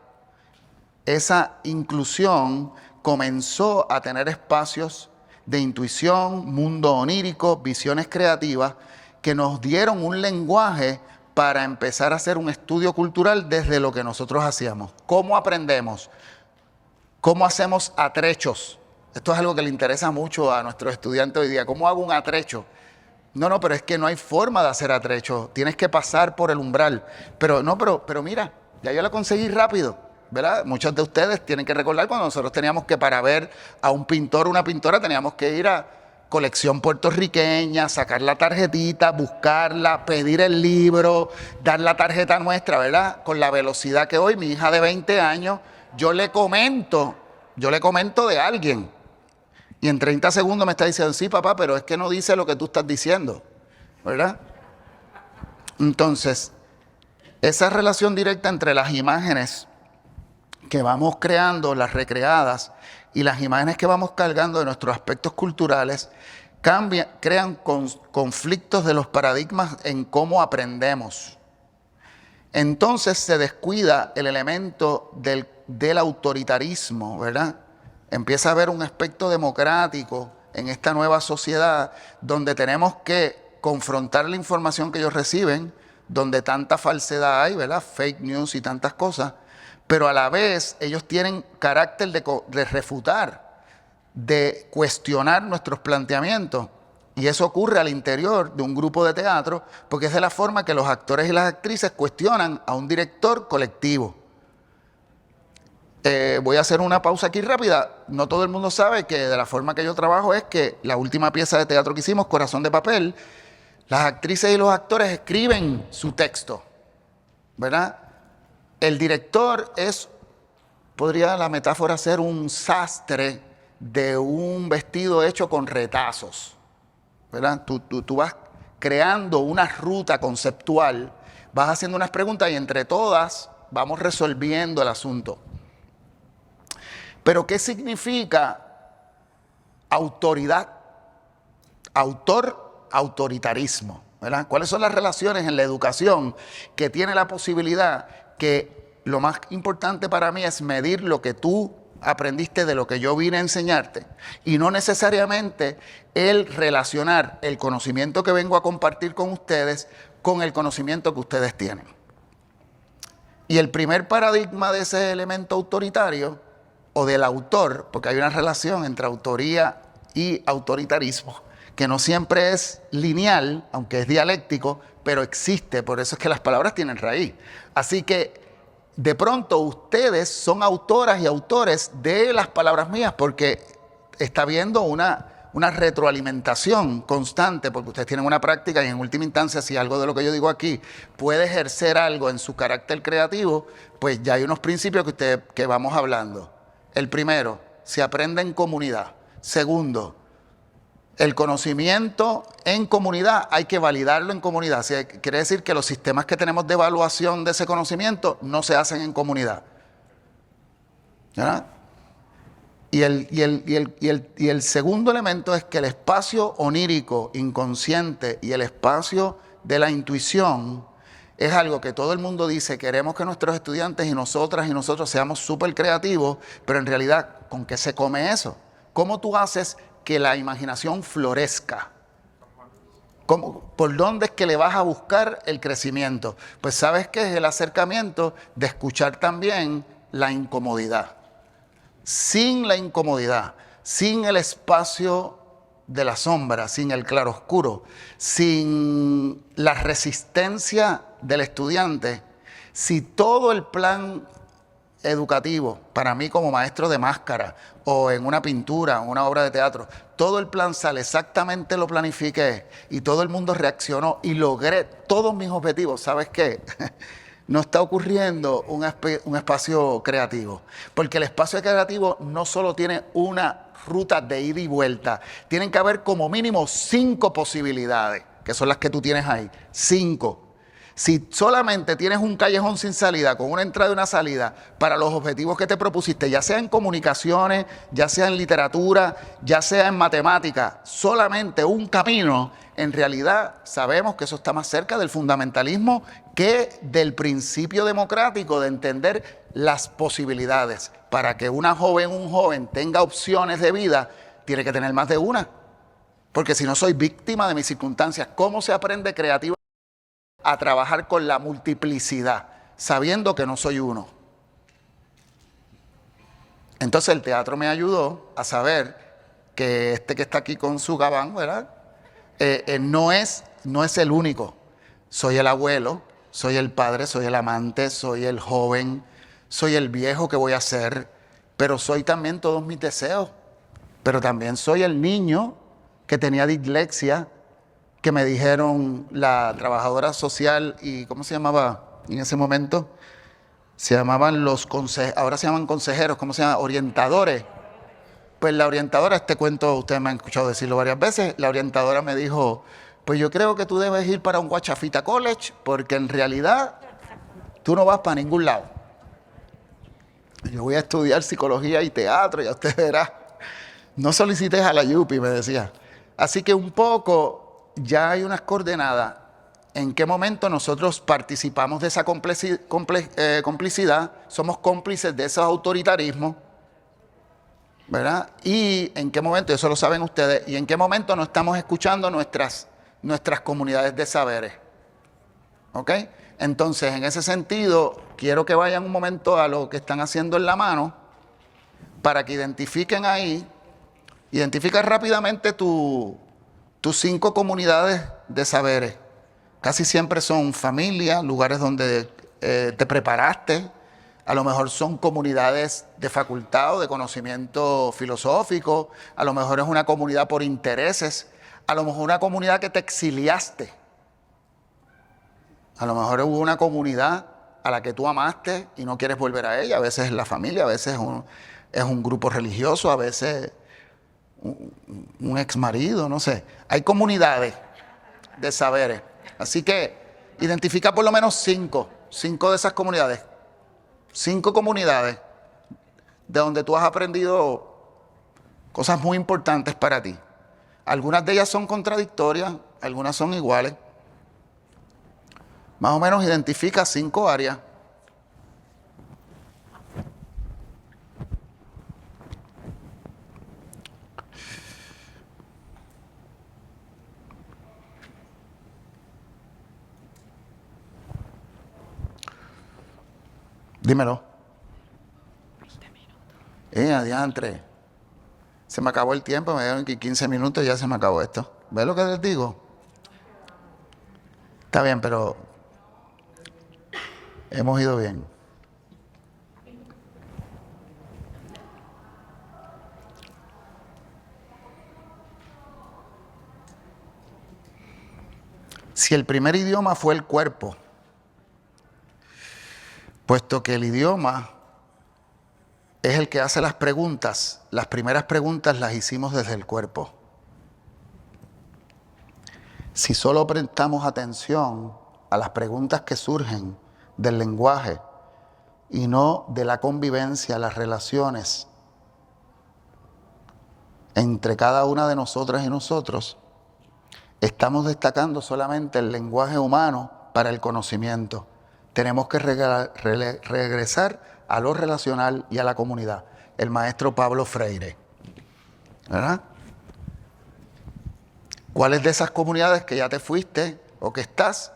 Esa inclusión comenzó a tener espacios de intuición, mundo onírico, visiones creativas que nos dieron un lenguaje para empezar a hacer un estudio cultural desde lo que nosotros hacíamos. ¿Cómo aprendemos? ¿Cómo hacemos atrechos? Esto es algo que le interesa mucho a nuestros estudiantes hoy día. ¿Cómo hago un atrecho? No, pero es que no hay forma de hacer atrecho. Tienes que pasar por el umbral. Pero mira, ya yo la conseguí rápido, ¿verdad? Muchos de ustedes tienen que recordar cuando nosotros teníamos que, para ver a un pintor o una pintora, teníamos que ir a colección puertorriqueña, sacar la tarjetita, buscarla, pedir el libro, dar la tarjeta nuestra, ¿verdad? Con la velocidad que hoy mi hija de 20 años, yo le comento de alguien y en 30 segundos me está diciendo, sí papá, pero es que no dice lo que tú estás diciendo, ¿verdad? Entonces, esa relación directa entre las imágenes que vamos creando, las recreadas, y las imágenes que vamos cargando de nuestros aspectos culturales crean conflictos de los paradigmas en cómo aprendemos. Entonces se descuida el elemento del autoritarismo, ¿verdad? Empieza a haber un aspecto democrático en esta nueva sociedad donde tenemos que confrontar la información que ellos reciben, donde tanta falsedad hay, ¿verdad? Fake news y tantas cosas. Pero a la vez ellos tienen carácter de refutar, de cuestionar nuestros planteamientos. Y eso ocurre al interior de un grupo de teatro, porque es de la forma que los actores y las actrices cuestionan a un director colectivo. Voy a hacer una pausa aquí rápida. No todo el mundo sabe que de la forma que yo trabajo es que la última pieza de teatro que hicimos, Corazón de Papel, las actrices y los actores escriben su texto, ¿verdad? El director podría la metáfora ser un sastre de un vestido hecho con retazos, ¿verdad? Tú vas creando una ruta conceptual, vas haciendo unas preguntas y entre todas vamos resolviendo el asunto. Pero ¿qué significa autoridad? Autoritarismo, ¿verdad? ¿Cuáles son las relaciones en la educación que tiene la posibilidad que lo más importante para mí es medir lo que tú aprendiste de lo que yo vine a enseñarte y no necesariamente el relacionar el conocimiento que vengo a compartir con ustedes con el conocimiento que ustedes tienen? Y el primer paradigma de ese elemento autoritario o del autor, porque hay una relación entre autoría y autoritarismo, que no siempre es lineal, aunque es dialéctico, pero existe, por eso es que las palabras tienen raíz. Así que de pronto ustedes son autoras y autores de las palabras mías, porque está habiendo una retroalimentación constante, porque ustedes tienen una práctica y en última instancia, si algo de lo que yo digo aquí puede ejercer algo en su carácter creativo, pues ya hay unos principios que vamos hablando. El primero, se aprende en comunidad. Segundo, el conocimiento en comunidad hay que validarlo en comunidad. Quiere decir que los sistemas que tenemos de evaluación de ese conocimiento no se hacen en comunidad, ¿verdad? Y el segundo elemento es que el espacio onírico, inconsciente y el espacio de la intuición es algo que todo el mundo dice, queremos que nuestros estudiantes y nosotros seamos súper creativos, pero en realidad, ¿con qué se come eso? ¿Cómo tú haces que la imaginación florezca? ¿Por dónde es que le vas a buscar el crecimiento? Pues sabes que es el acercamiento de escuchar también la incomodidad. Sin la incomodidad, sin el espacio de la sombra, sin el claroscuro, sin la resistencia del estudiante, si todo el plan educativo, para mí como maestro de máscara o en una pintura, en una obra de teatro, todo el plan sale exactamente, lo planifiqué y todo el mundo reaccionó y logré todos mis objetivos, ¿sabes qué? No está ocurriendo un espacio creativo, porque el espacio creativo no solo tiene una ruta de ida y vuelta, tienen que haber como mínimo 5 posibilidades, que son las que tú tienes ahí, 5. Si solamente tienes un callejón sin salida, con una entrada y una salida, para los objetivos que te propusiste, ya sea en comunicaciones, ya sea en literatura, ya sea en matemática, solamente un camino, en realidad sabemos que eso está más cerca del fundamentalismo que del principio democrático de entender las posibilidades. Para que una joven, un joven tenga opciones de vida, tiene que tener más de una. Porque si no, soy víctima de mis circunstancias. ¿Cómo se aprende creativamente a trabajar con la multiplicidad, sabiendo que no soy uno? Entonces el teatro me ayudó a saber que este que está aquí con su gabán, ¿verdad? No es el único. Soy el abuelo, soy el padre, soy el amante, soy el joven, soy el viejo que voy a ser, pero soy también todos mis deseos. Pero también soy el niño que tenía dislexia, que me dijeron la trabajadora social y ¿cómo se llamaba en ese momento? Se llamaban ahora se llaman consejeros, ¿cómo se llama? Orientadores. Pues la orientadora, este cuento ustedes me han escuchado decirlo varias veces, la orientadora me dijo, pues yo creo que tú debes ir para un Guachafita College, porque en realidad tú no vas para ningún lado. Yo voy a estudiar psicología y teatro, ya usted verá. No solicites a la Yupi, me decía. Así que un poco ya hay unas coordenadas en qué momento nosotros participamos de esa complicidad, somos cómplices de esos autoritarismos, ¿verdad? Y en qué momento, eso lo saben ustedes, y en qué momento no estamos escuchando nuestras comunidades de saberes. ¿Ok? Entonces, en ese sentido, quiero que vayan un momento a lo que están haciendo en la mano para que identifiquen ahí. Identifica rápidamente tus 5 comunidades de saberes. Casi siempre son familias, lugares donde te preparaste. A lo mejor son comunidades de facultad o de conocimiento filosófico. A lo mejor es una comunidad por intereses. A lo mejor una comunidad que te exiliaste. A lo mejor hubo una comunidad a la que tú amaste y no quieres volver a ella. A veces es la familia, a veces es un grupo religioso, a veces un ex marido, no sé. Hay comunidades de saberes. Así que identifica por lo menos 5 de esas comunidades. 5 comunidades de donde tú has aprendido cosas muy importantes para ti. Algunas de ellas son contradictorias, algunas son iguales. Más o menos identifica 5 áreas. Dímelo. 20 minutos. Adiantre. Se me acabó el tiempo, me dieron 15 minutos y ya se me acabó esto. ¿Ves lo que les digo? Está bien, pero hemos ido bien. Si el primer idioma fue el cuerpo, puesto que el idioma es el que hace las preguntas, las primeras preguntas las hicimos desde el cuerpo. Si solo prestamos atención a las preguntas que surgen del lenguaje y no de la convivencia, las relaciones entre cada una de nosotras y nosotros, estamos destacando solamente el lenguaje humano para el conocimiento. Tenemos que regresar a lo relacional y a la comunidad. El maestro Pablo Freire, ¿verdad? ¿Cuáles de esas comunidades que ya te fuiste o que estás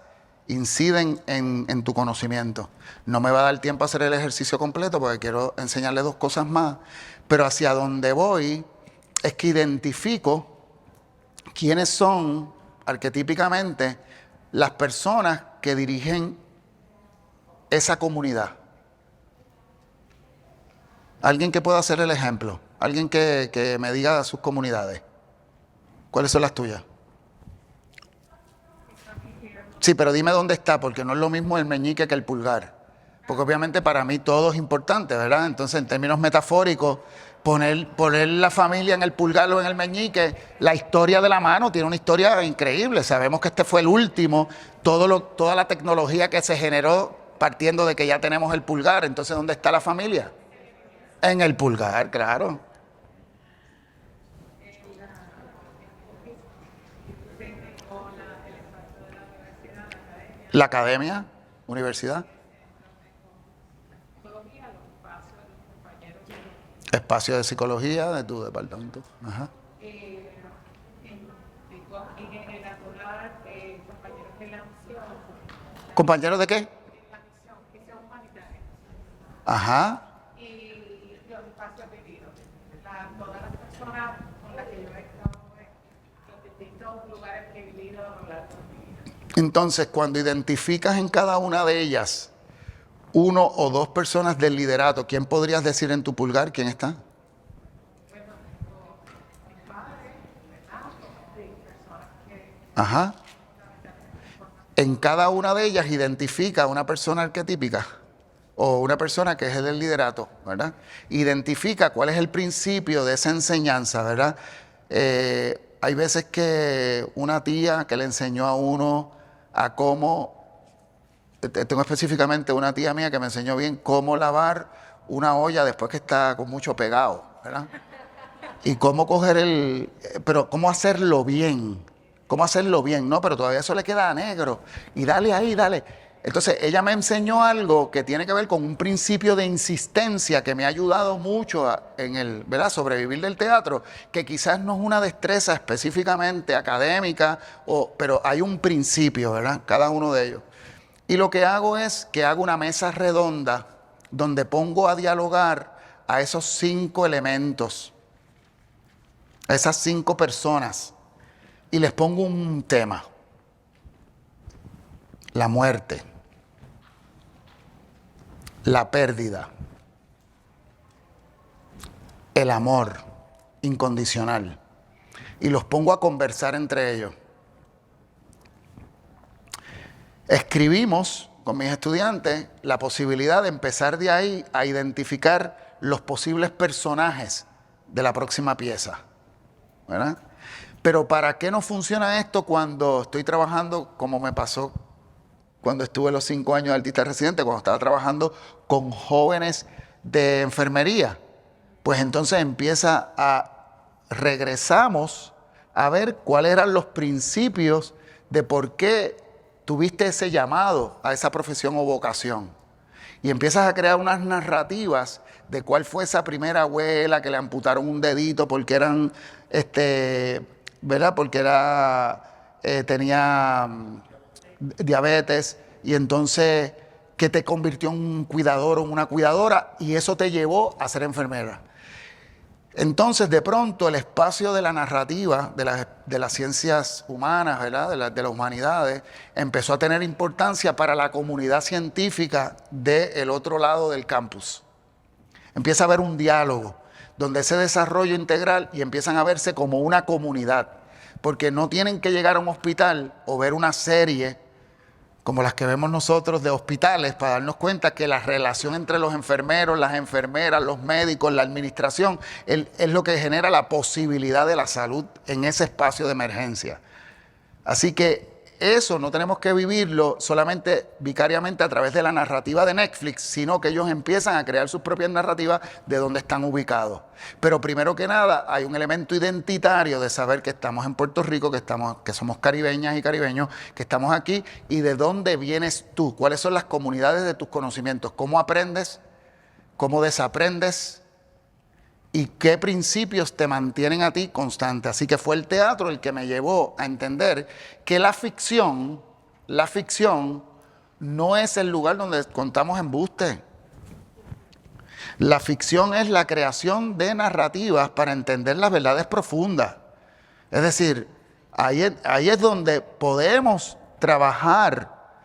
inciden en tu conocimiento? No me va a dar tiempo a hacer el ejercicio completo porque quiero enseñarles 2 cosas más, pero hacia donde voy es que identifico quiénes son arquetípicamente las personas que dirigen esa comunidad. Alguien que pueda hacer el ejemplo, alguien que me diga sus comunidades. ¿Cuáles son las tuyas? Sí, pero dime dónde está, porque no es lo mismo el meñique que el pulgar. Porque obviamente para mí todo es importante, ¿verdad? Entonces, en términos metafóricos, poner la familia en el pulgar o en el meñique, la historia de la mano tiene una historia increíble. Sabemos que este fue el último, toda la tecnología que se generó partiendo de que ya tenemos el pulgar. Entonces, ¿dónde está la familia? En el pulgar, claro. La academia, universidad. Espacio de psicología de tu departamento. Ajá. ¿Compañeros de qué? Ajá. Y los espacios vividos. Todas las personas con las que yo he estado en los distintos lugares que he vivido a lo largo de mi vida. Entonces, cuando identificas en cada una de ellas uno o dos personas del liderato, ¿quién podrías decir en tu pulgar quién está? Ajá. En cada una de ellas identifica una persona arquetípica o una persona que es el del liderato, ¿verdad? Identifica cuál es el principio de esa enseñanza, ¿verdad? Hay veces que una tía que le enseñó a uno a cómo, tengo específicamente una tía mía que me enseñó bien cómo lavar una olla después que está con mucho pegado, ¿verdad? Y cómo pero cómo hacerlo bien. ¿Cómo hacerlo bien? No, pero todavía eso le queda negro. Y dale ahí, dale. Entonces, ella me enseñó algo que tiene que ver con un principio de insistencia que me ha ayudado mucho ¿verdad? Sobrevivir del teatro, que quizás no es una destreza específicamente académica, pero hay un principio, ¿verdad? Cada uno de ellos. Y lo que hago es que hago una mesa redonda donde pongo a dialogar a esos 5 elementos, a esas 5 personas. Y les pongo un tema: la muerte, la pérdida, el amor incondicional. Y los pongo a conversar entre ellos. Escribimos con mis estudiantes la posibilidad de empezar de ahí a identificar los posibles personajes de la próxima pieza, ¿verdad? Pero ¿para qué no funciona esto cuando estoy trabajando, como me pasó cuando estuve los 5 años de artista residente, cuando estaba trabajando con jóvenes de enfermería? Pues entonces regresamos a ver cuáles eran los principios de por qué tuviste ese llamado a esa profesión o vocación. Y empiezas a crear unas narrativas de cuál fue esa primera abuela que le amputaron un dedito porque eran, ¿verdad? Porque tenía diabetes, y entonces que te convirtió en un cuidador o una cuidadora, y eso te llevó a ser enfermera. Entonces, de pronto, el espacio de la narrativa de las ciencias humanas, ¿verdad? De las humanidades, empezó a tener importancia para la comunidad científica del otro lado del campus. Empieza a haber un diálogo donde ese desarrollo integral, y empiezan a verse como una comunidad, porque no tienen que llegar a un hospital o ver una serie como las que vemos nosotros de hospitales para darnos cuenta que la relación entre los enfermeros, las enfermeras, los médicos, la administración, es lo que genera la posibilidad de la salud en ese espacio de emergencia. Así que eso no tenemos que vivirlo solamente vicariamente a través de la narrativa de Netflix, sino que ellos empiezan a crear sus propias narrativas de dónde están ubicados. Pero primero que nada hay un elemento identitario de saber que estamos en Puerto Rico, que somos caribeñas y caribeños, que estamos aquí, y de dónde vienes tú, cuáles son las comunidades de tus conocimientos, cómo aprendes, cómo desaprendes, y qué principios te mantienen a ti constante. Así que fue el teatro el que me llevó a entender que la ficción no es el lugar donde contamos embustes. La ficción es la creación de narrativas para entender las verdades profundas. Es decir, ahí es donde podemos trabajar.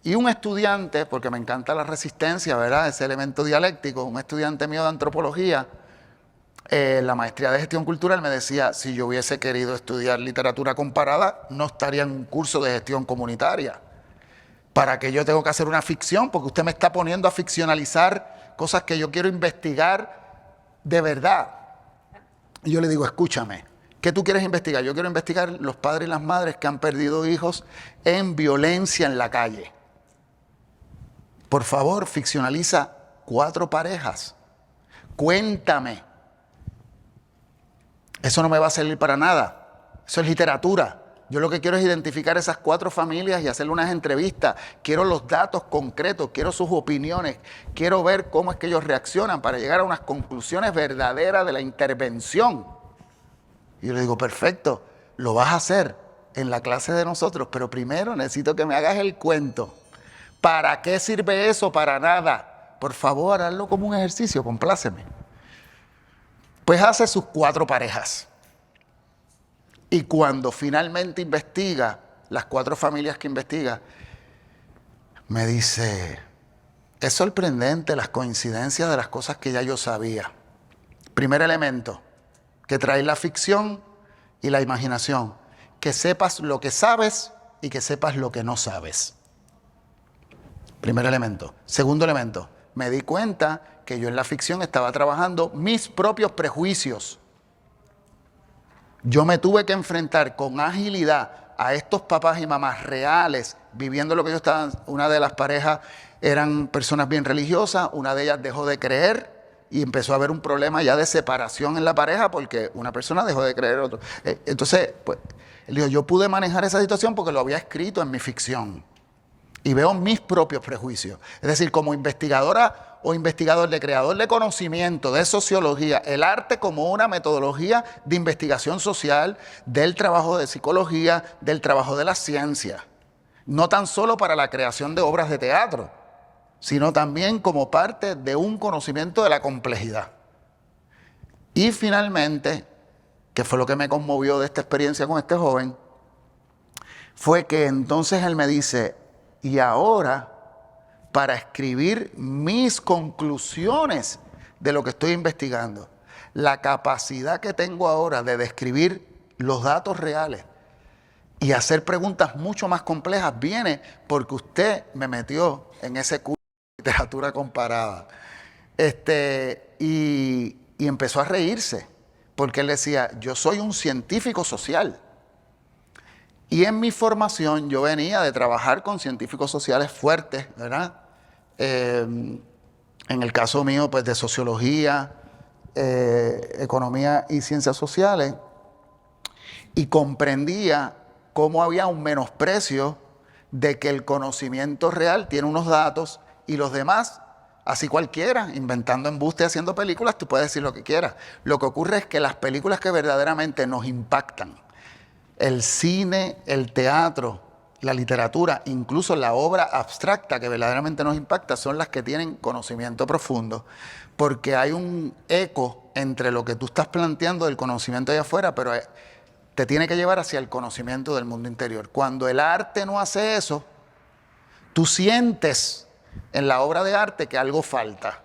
Y un estudiante, porque me encanta la resistencia, ¿verdad? Ese elemento dialéctico, un estudiante mío de antropología, la maestría de gestión cultural, me decía, si yo hubiese querido estudiar literatura comparada, no estaría en un curso de gestión comunitaria. ¿Para qué yo tengo que hacer una ficción? Porque usted me está poniendo a ficcionalizar cosas que yo quiero investigar de verdad. Y yo le digo, escúchame, ¿qué tú quieres investigar? Yo quiero investigar los padres y las madres que han perdido hijos en violencia en la calle. Por favor, ficcionaliza 4 parejas. Cuéntame. Eso no me va a servir para nada. Eso es literatura. Yo lo que quiero es identificar esas 4 familias y hacerle unas entrevistas. Quiero los datos concretos, quiero sus opiniones, quiero ver cómo es que ellos reaccionan para llegar a unas conclusiones verdaderas de la intervención. Y yo le digo, perfecto, lo vas a hacer en la clase de nosotros, pero primero necesito que me hagas el cuento. ¿Para qué sirve eso? Para nada. Por favor, hazlo como un ejercicio, compláceme. Pues hace sus 4 parejas. Y cuando finalmente investiga, las 4 familias que investiga, me dice, es sorprendente las coincidencias de las cosas que ya yo sabía. Primer elemento, que trae la ficción y la imaginación. Que sepas lo que sabes y que sepas lo que no sabes. Primer elemento. Segundo elemento, me di cuenta que yo en la ficción estaba trabajando mis propios prejuicios. Yo me tuve que enfrentar con agilidad a estos papás y mamás reales, viviendo lo que yo estaba. Una de las parejas eran personas bien religiosas, una de ellas dejó de creer y empezó a haber un problema ya de separación en la pareja porque una persona dejó de creer otro. Entonces, pues, él dijo, yo pude manejar esa situación porque lo había escrito en mi ficción y veo mis propios prejuicios. Es decir, como investigadora o investigador, de creador de conocimiento, de sociología, el arte como una metodología de investigación social, del trabajo de psicología, del trabajo de la ciencia. No tan solo para la creación de obras de teatro, sino también como parte de un conocimiento de la complejidad. Y finalmente, que fue lo que me conmovió de esta experiencia con este joven, fue que entonces él me dice, y ahora, para escribir mis conclusiones de lo que estoy investigando, la capacidad que tengo ahora de describir los datos reales y hacer preguntas mucho más complejas viene porque usted me metió en ese curso de literatura comparada. Y empezó a reírse, porque él decía, yo soy un científico social. Y en mi formación yo venía de trabajar con científicos sociales fuertes, ¿verdad? En el caso mío, pues de sociología, economía y ciencias sociales, y comprendía cómo había un menosprecio de que el conocimiento real tiene unos datos y los demás, así cualquiera, inventando embuste, haciendo películas, tú puedes decir lo que quieras. Lo que ocurre es que las películas que verdaderamente nos impactan, el cine, el teatro, la literatura, incluso la obra abstracta que verdaderamente nos impacta, son las que tienen conocimiento profundo, porque hay un eco entre lo que tú estás planteando del conocimiento allá afuera, pero te tiene que llevar hacia el conocimiento del mundo interior. Cuando el arte no hace eso, tú sientes en la obra de arte que algo falta.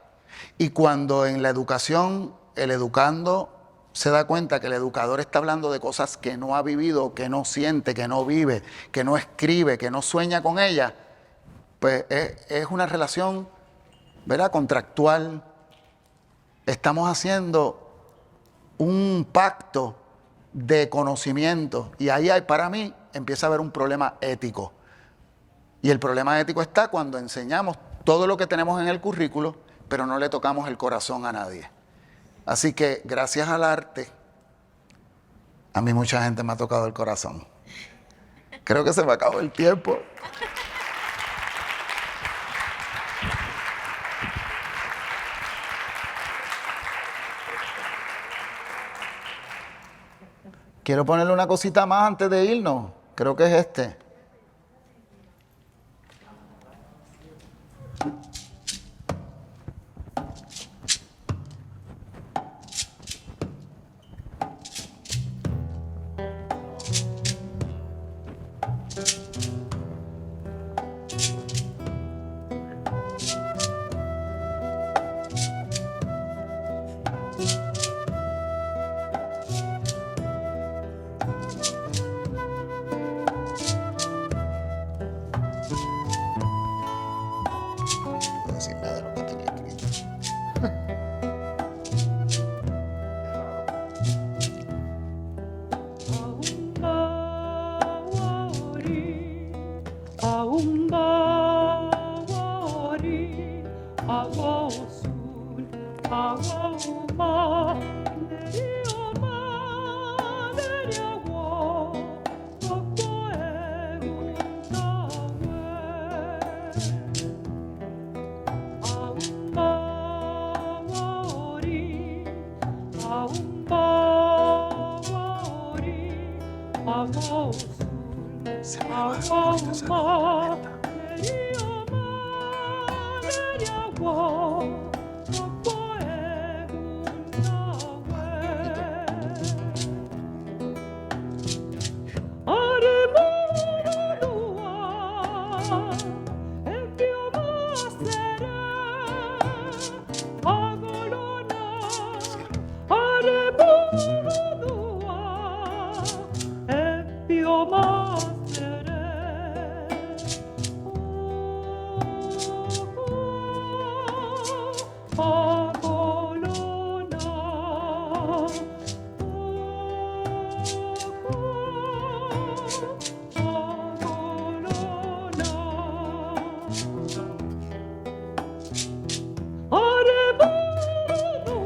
Y cuando en la educación el educando se da cuenta que el educador está hablando de cosas que no ha vivido, que no siente, que no vive, que no escribe, que no sueña con ella, pues es una relación, ¿verdad?, contractual. Estamos haciendo un pacto de conocimiento y ahí para mí empieza a haber un problema ético. Y el problema ético está cuando enseñamos todo lo que tenemos en el currículo, pero no le tocamos el corazón a nadie. Así que gracias al arte, a mí mucha gente me ha tocado el corazón. Creo que se me acabó el tiempo. Quiero ponerle una cosita más antes de irnos. Creo que es este.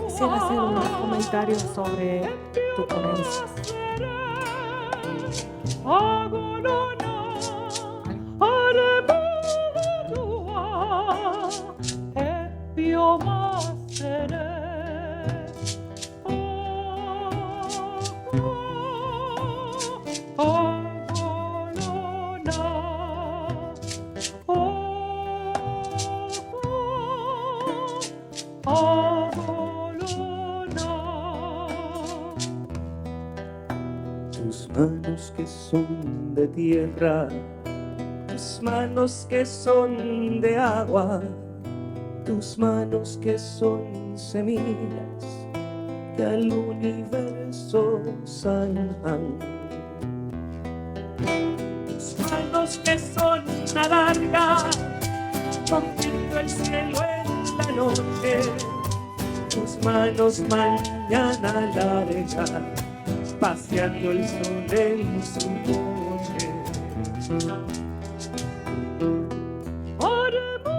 Quisiera hacer unos comentarios sobre tu ponencia. Tus manos que son de tierra, tus manos que son de agua, tus manos que son semillas que al universo sanan. Tus manos que son una larga, convirtiendo el cielo en la noche. Tus manos mañana larga, paseando el sol en su coche.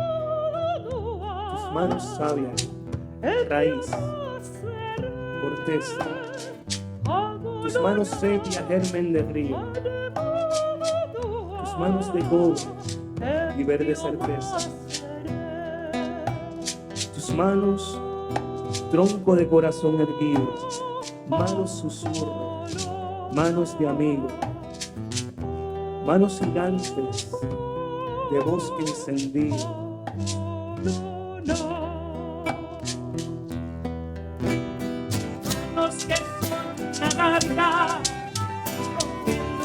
Tus manos sabias, raíz, corteza. Tus manos sepia, germen de río. Tus manos de cobre y verde certeza. Tus manos, tronco de corazón erguido. Manos susurros, manos de amigo, manos gigantes de bosque encendido. Manos que son una larga,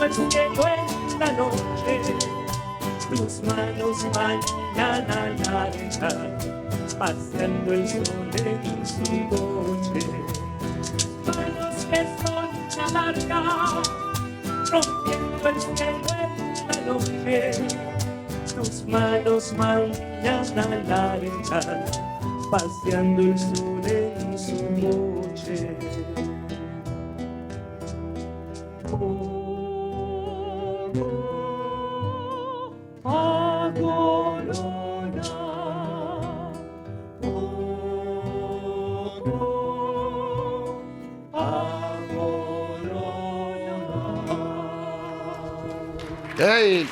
rompiendo el cielo en la noche. Tus manos mañana larga, paseando el sol en su coche. Manos que son una larga, rompiendo el cielo en la noche. Tus manos mañana larga, paseando el sol en su noche. Hey.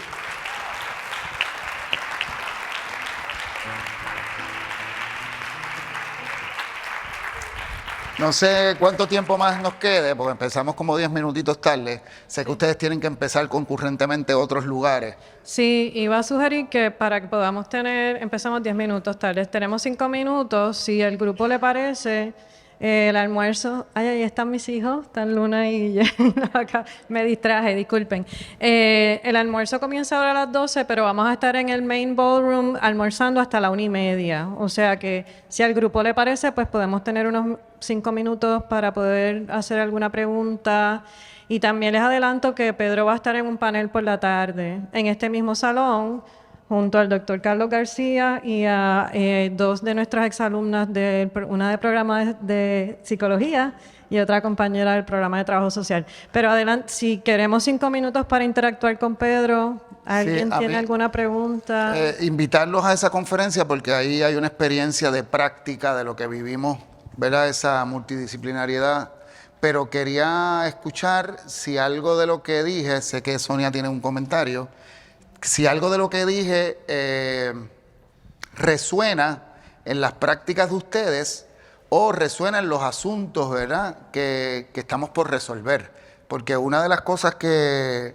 No sé cuánto tiempo más nos quede, porque empezamos como 10 minutitos tarde. Sé que ustedes tienen que empezar concurrentemente otros lugares. Sí, iba a sugerir que para que podamos empezamos 10 minutos tarde. Tenemos 5 minutos, si el grupo le parece, el almuerzo. Ay, ahí están mis hijos, están Luna y Jenna acá. Me distraje, disculpen. El almuerzo comienza ahora a las 12, pero vamos a estar en el main ballroom almorzando hasta la 1:30. O sea que si al grupo le parece, pues podemos tener unos 5 minutos para poder hacer alguna pregunta. Y también les adelanto que Pedro va a estar en un panel por la tarde, en este mismo salón, junto al doctor Carlos García y a 2 de nuestras exalumnas, una del programa de psicología y otra compañera del programa de trabajo social. Pero adelante, si queremos 5 minutos para interactuar con Pedro, ¿alguien tiene alguna pregunta? Invitarlos a esa conferencia porque ahí hay una experiencia de práctica de lo que vivimos ¿verdad? Esa multidisciplinariedad, pero quería escuchar si algo de lo que dije, sé que Sonia tiene un comentario, si algo de lo que dije resuena en las prácticas de ustedes o resuena en los asuntos, ¿verdad?, que estamos por resolver. Porque una de las cosas que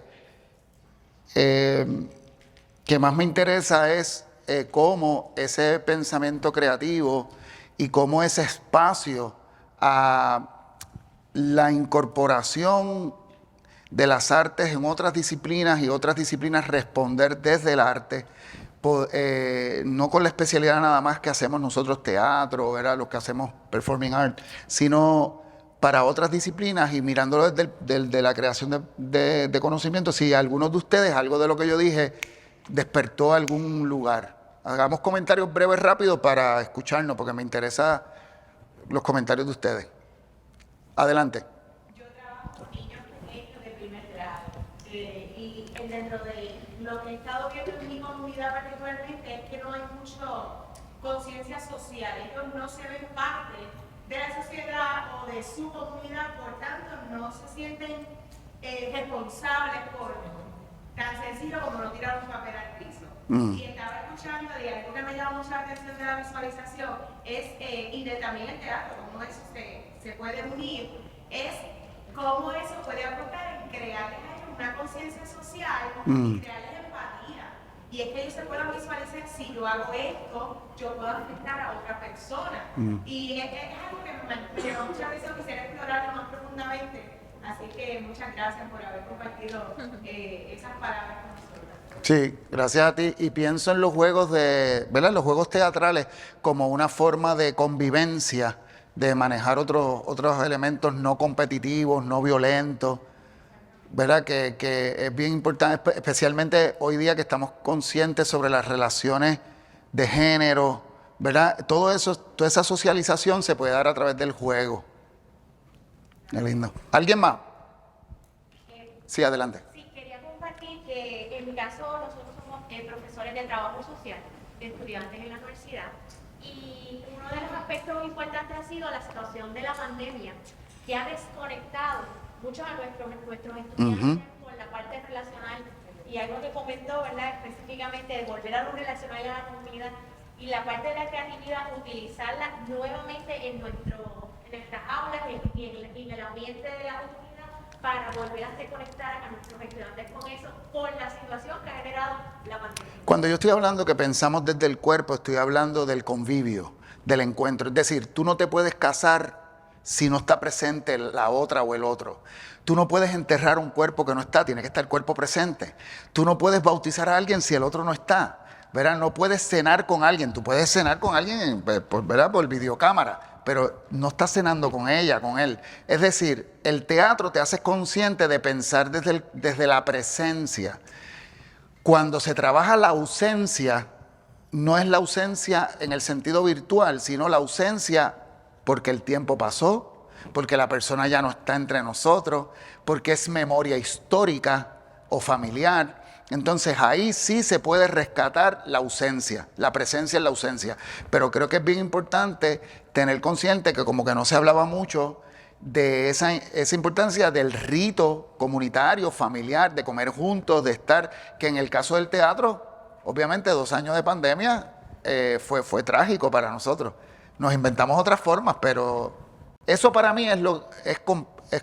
más me interesa es cómo ese pensamiento creativo y cómo ese espacio a la incorporación de las artes en otras disciplinas y otras disciplinas responder desde el arte, no con la especialidad nada más que hacemos nosotros teatro, ¿verdad?, los que hacemos performing art, sino para otras disciplinas y mirándolo desde la creación de conocimiento. Si algunos de ustedes, algo de lo que yo dije, despertó algún lugar. Hagamos comentarios breves, rápidos para escucharnos, porque me interesan los comentarios de ustedes. Adelante. Yo trabajo con niños pequeños de primer grado y dentro de lo que he estado viendo en mi comunidad particularmente es que no hay mucha conciencia social. Ellos no se ven parte de la sociedad o de su comunidad, por tanto no se sienten responsables por tan sencillo como no tirar un papel al piso. Y estaba escuchando y algo que me llama mucha la atención de la visualización es, y de también el teatro, cómo eso se puede unir, es cómo eso puede aportar en crearles a ellos una conciencia social y crearles empatía. Y es que ellos se puedan visualizar, si yo hago esto, yo puedo afectar a otra persona. Y es algo que me llama mucha atención, quisiera explorarlo más profundamente. Así que muchas gracias por haber compartido esas palabras con nosotros. Sí, gracias a ti. Y pienso en los juegos ¿verdad?, los juegos teatrales como una forma de convivencia, de manejar otros elementos no competitivos, no violentos, ¿verdad? Que es bien importante, especialmente hoy día que estamos conscientes sobre las relaciones de género, ¿verdad? Todo eso, toda esa socialización se puede dar a través del juego. Qué lindo. ¿Alguien más? Sí, adelante. Sí, quería compartir que en mi caso nosotros somos profesores de trabajo social de estudiantes en la universidad y uno de los aspectos importantes ha sido la situación de la pandemia que ha desconectado muchos de nuestros estudiantes con la parte relacional y algo que comentó, ¿verdad?, específicamente de volver a lo relacional a la comunidad y la parte de la creatividad, utilizarla nuevamente en nuestras aulas y en el ambiente de la comunidad para volver a reconectar a nuestros estudiantes con eso por la situación que ha generado la pandemia. Cuando yo estoy hablando que pensamos desde el cuerpo, estoy hablando del convivio, del encuentro. Es decir, tú no te puedes casar si no está presente la otra o el otro. Tú no puedes enterrar un cuerpo que no está, tiene que estar el cuerpo presente. Tú no puedes bautizar a alguien si el otro no está. ¿Verdad? No puedes cenar con alguien. Tú puedes cenar con alguien ¿verdad?, por videocámara, pero no estás cenando con ella, con él. Es decir, el teatro te hace consciente de pensar desde la presencia. Cuando se trabaja la ausencia, no es la ausencia en el sentido virtual, sino la ausencia porque el tiempo pasó, porque la persona ya no está entre nosotros, porque es memoria histórica o familiar. Entonces ahí sí se puede rescatar la ausencia, la presencia en la ausencia. Pero creo que es bien importante tener consciente que como que no se hablaba mucho de esa importancia del rito comunitario, familiar, de comer juntos, de estar, que en el caso del teatro, obviamente 2 años de pandemia fue trágico para nosotros. Nos inventamos otras formas, pero eso para mí es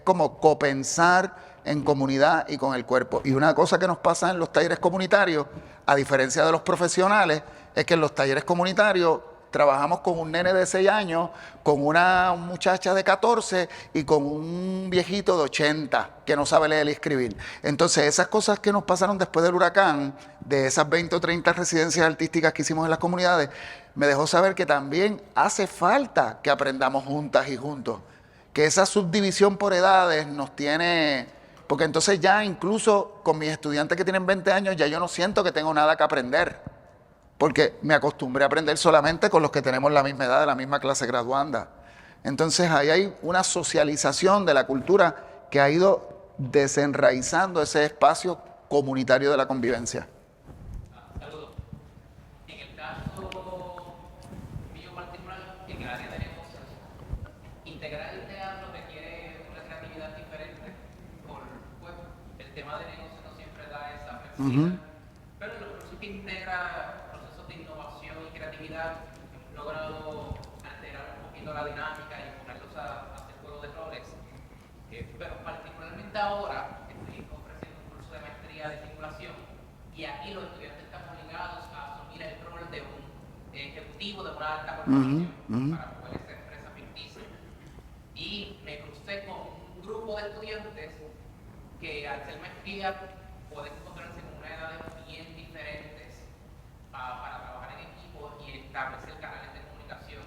como copensar en comunidad y con el cuerpo. Y una cosa que nos pasa en los talleres comunitarios, a diferencia de los profesionales, es que en los talleres comunitarios trabajamos con un nene de 6 años, con una muchacha de 14 y con un viejito de 80 que no sabe leer y escribir. Entonces, esas cosas que nos pasaron después del huracán, de esas 20 o 30 residencias artísticas que hicimos en las comunidades, me dejó saber que también hace falta que aprendamos juntas y juntos. Que esa subdivisión por edades nos tiene... Porque entonces ya incluso con mis estudiantes que tienen 20 años, ya yo no siento que tengo nada que aprender. Porque me acostumbré a aprender solamente con los que tenemos la misma edad, la misma clase graduanda. Entonces ahí hay una socialización de la cultura que ha ido desenraizando ese espacio comunitario de la convivencia. Saludos. En el caso mío particular, en el área de negocios, integrar el teatro requiere una creatividad diferente. Por pues, el tema de negocio no siempre da esa flexibilidad. Pero en los procesos que integra procesos de innovación y creatividad, hemos logrado alterar un poquito la dinámica y ponerlos a hacer juegos de roles. Pero particularmente ahora estoy ofreciendo un curso de maestría de simulación y aquí los estudiantes están obligados a asumir el rol de un ejecutivo de una alta corporación para poder esa empresa ficticia. Y me crucé con un grupo de estudiantes que al ser maestría pueden encontrarse con unas edades bien diferentes para trabajar en equipo y establecer canales de comunicación.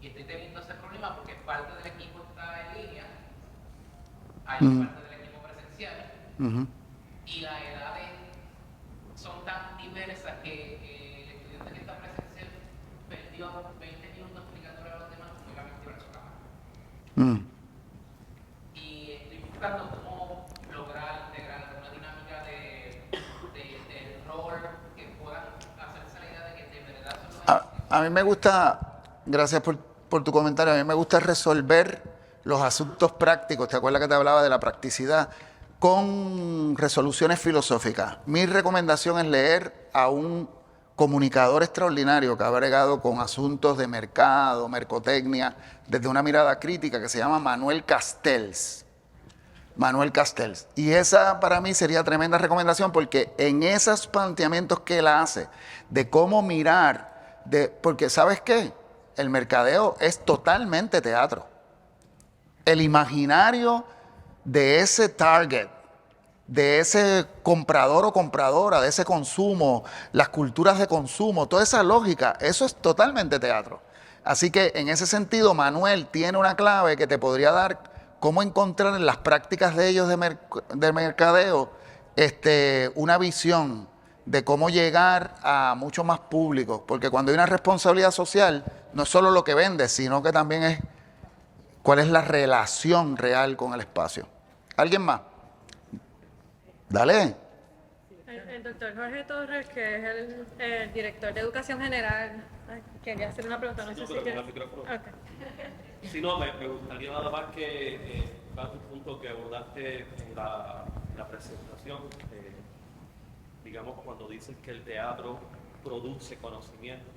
Y estoy teniendo ese problema porque parte del equipo está en línea, hay parte del equipo presencial, y las edades son tan diversas que el estudiante que está presencial perdió 20 minutos explicándole a los demás cómo iba a activar su cámara. Y estoy buscando cómo lograr integrar una dinámica de rol que puedan hacerse la idea de que de verdad son los A mí me gusta, gracias por tu comentario, a mí me gusta resolver los asuntos prácticos, ¿te acuerdas que te hablaba de la practicidad? Con resoluciones filosóficas. Mi recomendación es leer a un comunicador extraordinario que ha bregado con asuntos de mercado, mercotecnia, desde una mirada crítica, que se llama Manuel Castells. Manuel Castells. Y esa para mí sería tremenda recomendación porque en esos planteamientos que él hace de cómo mirar, porque ¿sabes qué? El mercadeo es totalmente teatro. El imaginario de ese target, de ese comprador o compradora, de ese consumo, las culturas de consumo, toda esa lógica, eso es totalmente teatro. Así que en ese sentido, Manuel tiene una clave que te podría dar cómo encontrar en las prácticas de ellos de mercadeo una visión de cómo llegar a mucho más público. Porque cuando hay una responsabilidad social, no es solo lo que vendes, sino que también es cuál es la relación real con el espacio. ¿Alguien más? Dale. El doctor Jorge Torres, que es el director de Educación General, quería hacer una pregunta, no sé si quieres. Sí, no, me gustaría nada más que un punto que abordaste en la presentación. Digamos, cuando dices que el teatro produce conocimiento,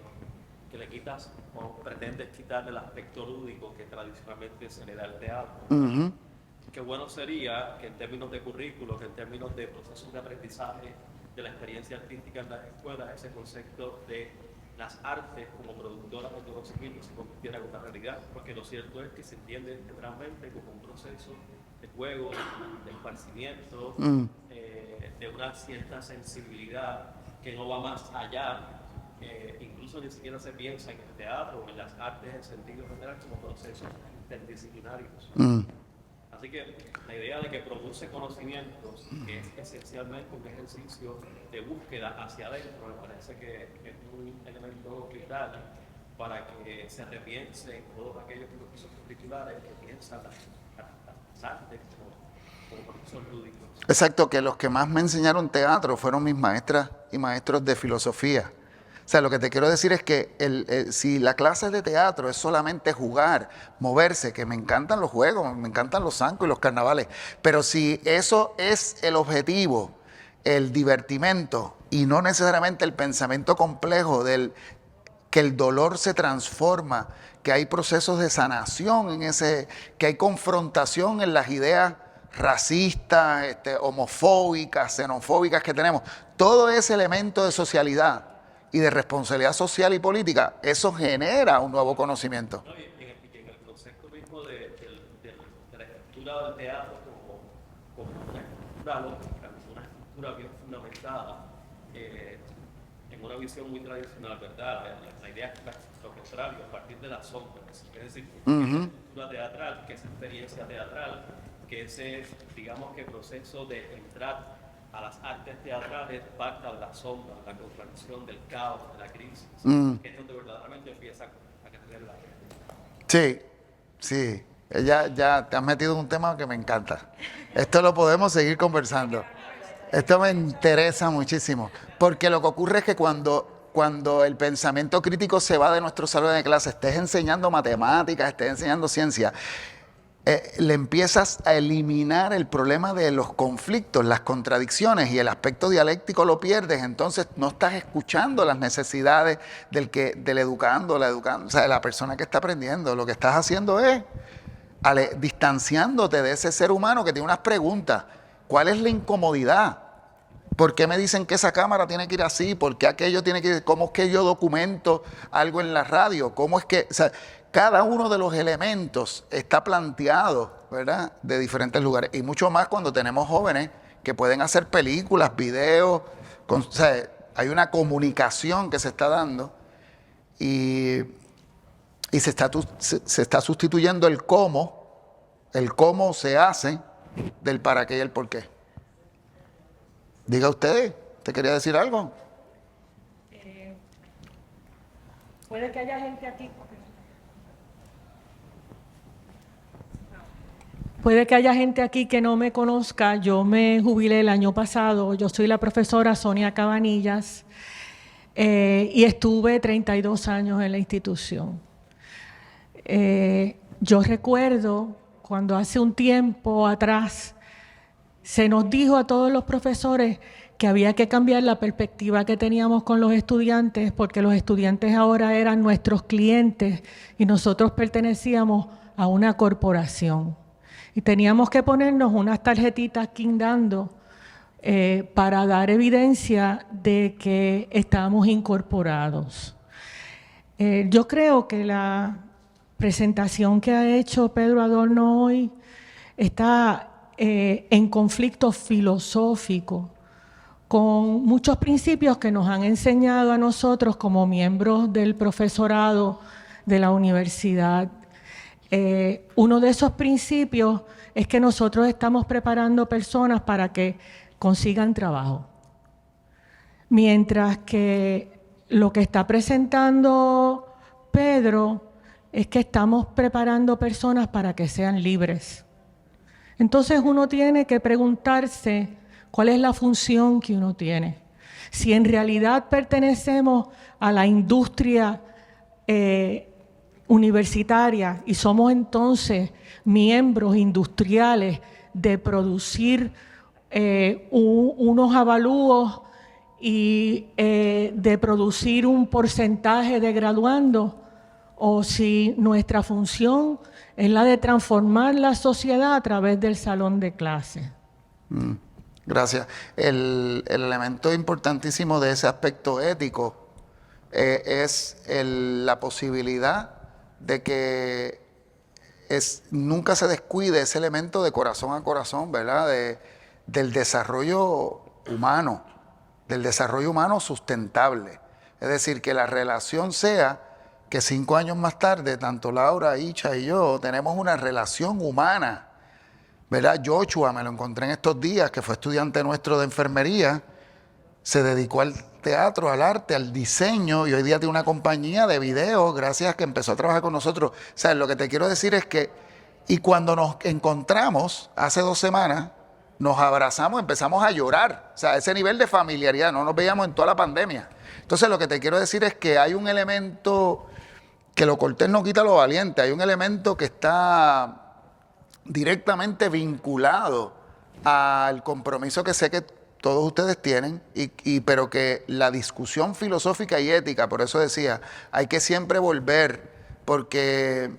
que le quitas o pretendes quitarle el aspecto lúdico que tradicionalmente se le da al teatro. Qué bueno sería que en términos de currículo, que en términos de procesos de aprendizaje de la experiencia artística en las escuelas, ese concepto de las artes como productoras de conocimiento se convirtiera en una realidad, porque lo cierto es que se entiende generalmente como un proceso de juego, de esparcimiento, de una cierta sensibilidad que no va más allá. Incluso ni siquiera se piensa en el teatro o en las artes en sentido general como procesos interdisciplinarios. Así que la idea de que produce conocimientos, que es esencialmente un ejercicio de búsqueda hacia adentro, me parece que es un elemento vital para que se repiense en todos aquellos procesos curriculares que piensan las artes como procesos lúdicos. Exacto, que los que más me enseñaron teatro fueron mis maestras y maestros de filosofía. O sea, lo que te quiero decir es que si la clase de teatro es solamente jugar, moverse, que me encantan los juegos, me encantan los zancos y los carnavales, pero si eso es el objetivo, el divertimento y no necesariamente el pensamiento complejo que el dolor se transforma, que hay procesos de sanación que hay confrontación en las ideas racistas, homofóbicas, xenofóbicas que tenemos, todo ese elemento de socialidad y de responsabilidad social y política, eso genera un nuevo conocimiento. No, y en el concepto mismo de la estructura del teatro como una estructura lógica, una estructura bien fundamentada, en una visión muy tradicional, ¿verdad? La idea es lo contrario, a partir de las sombras, es decir, esa estructura teatral, que esa experiencia teatral, que ese, digamos que proceso de entrar a las artes teatrales parta de la sombra, la contracción, del caos, de la crisis, que es donde verdaderamente empieza a crecer la vida. Sí. Ya te has metido en un tema que me encanta. Esto lo podemos seguir conversando. Esto me interesa muchísimo. Porque lo que ocurre es que cuando cuando el pensamiento crítico se va de nuestro salón de clase, estés enseñando matemáticas, estés enseñando ciencia, le empiezas a eliminar el problema de los conflictos, las contradicciones, y el aspecto dialéctico lo pierdes. Entonces no estás escuchando las necesidades del educando, o sea, de la persona que está aprendiendo. Lo que estás haciendo es distanciándote de ese ser humano que tiene unas preguntas. ¿Cuál es la incomodidad? ¿Por qué me dicen que esa cámara tiene que ir así? ¿Por qué aquello tiene que ir? ¿Cómo es que yo documento algo en la radio? ¿Cómo es que...? O sea, cada uno de los elementos está planteado, ¿verdad?, de diferentes lugares. Y mucho más cuando tenemos jóvenes que pueden hacer películas, videos. O sea, hay una comunicación que se está dando y se está sustituyendo el cómo se hace, del para qué y el por qué. Diga usted, ¿te quería decir algo? Puede que haya gente aquí. Puede que haya gente aquí que no me conozca. Yo me jubilé el año pasado. Yo soy la profesora Sonia Cabanillas y estuve 32 años en la institución. Yo recuerdo cuando hace un tiempo atrás se nos dijo a todos los profesores que había que cambiar la perspectiva que teníamos con los estudiantes, porque los estudiantes ahora eran nuestros clientes y nosotros pertenecíamos a una corporación. Y teníamos que ponernos unas tarjetitas guindando para dar evidencia de que estábamos incorporados. Yo creo que la presentación que ha hecho Pedro Adorno hoy está en conflicto filosófico con muchos principios que nos han enseñado a nosotros como miembros del profesorado de la universidad. Uno de esos principios es que nosotros estamos preparando personas para que consigan trabajo. Mientras que lo que está presentando Pedro es que estamos preparando personas para que sean libres. Entonces uno tiene que preguntarse cuál es la función que uno tiene. Si en realidad pertenecemos a la industria universitaria y somos entonces miembros industriales de producir unos avalúos y de producir un porcentaje de graduandos, o si nuestra función es la de transformar la sociedad a través del salón de clase. Gracias. El elemento importantísimo de ese aspecto ético es la posibilidad de que nunca se descuide ese elemento de corazón a corazón, ¿verdad? Del desarrollo humano sustentable. Es decir, que la relación sea que 5 años más tarde, tanto Laura, Icha y yo, tenemos una relación humana, ¿verdad? Joshua, me lo encontré en estos días, que fue estudiante nuestro de enfermería, se dedicó al teatro, al arte, al diseño, y hoy día tiene una compañía de video, gracias a que empezó a trabajar con nosotros. O sea, lo que te quiero decir es que, y cuando nos encontramos hace 2 semanas, nos abrazamos, empezamos a llorar. O sea, ese nivel de familiaridad, no nos veíamos en toda la pandemia. Entonces, lo que te quiero decir es que hay un elemento, que lo cortés no quita lo valiente, hay un elemento que está directamente vinculado al compromiso que sé que todos ustedes tienen, pero que la discusión filosófica y ética, por eso decía, hay que siempre volver, porque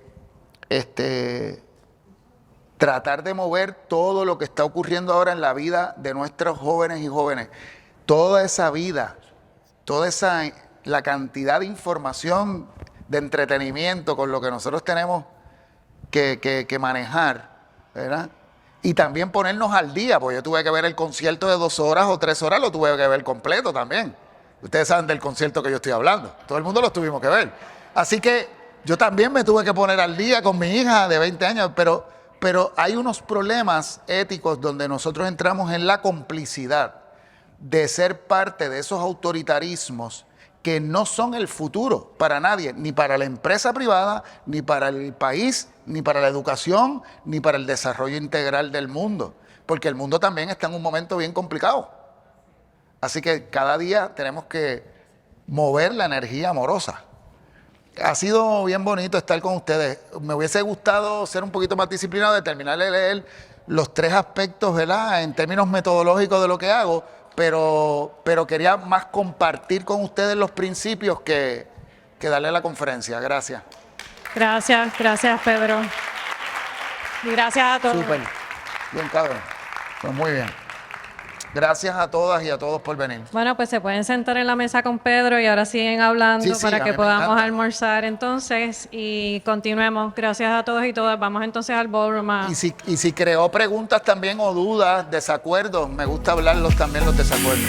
tratar de mover todo lo que está ocurriendo ahora en la vida de nuestros jóvenes y jóvenes, toda esa vida, la cantidad de información, de entretenimiento con lo que nosotros tenemos que manejar, ¿verdad? Y también ponernos al día, porque yo tuve que ver el concierto de 2 horas o 3 horas, lo tuve que ver completo también. Ustedes saben del concierto que yo estoy hablando, todo el mundo lo tuvimos que ver. Así que yo también me tuve que poner al día con mi hija de 20 años, pero hay unos problemas éticos donde nosotros entramos en la complicidad de ser parte de esos autoritarismos que no son el futuro para nadie, ni para la empresa privada, ni para el país, ni para la educación, ni para el desarrollo integral del mundo, porque el mundo también está en un momento bien complicado. Así que cada día tenemos que mover la energía amorosa. Ha sido bien bonito estar con ustedes. Me hubiese gustado ser un poquito más disciplinado, de terminar de leer los 3 aspectos, ¿verdad?, en términos metodológicos de lo que hago, pero quería más compartir con ustedes los principios que darle la conferencia. Gracias. Gracias, Pedro. Y gracias a todos. Súper. Bien, cabrón. Pues muy bien. Gracias a todas y a todos por venir. Bueno, pues se pueden sentar en la mesa con Pedro y ahora siguen hablando Sí, para a que mí me podamos encanta. almorzar entonces y continuemos. Gracias a todos y todas. Vamos entonces al ballroom. Y si creó preguntas también o dudas, desacuerdos, me gusta hablarlos también los desacuerdos.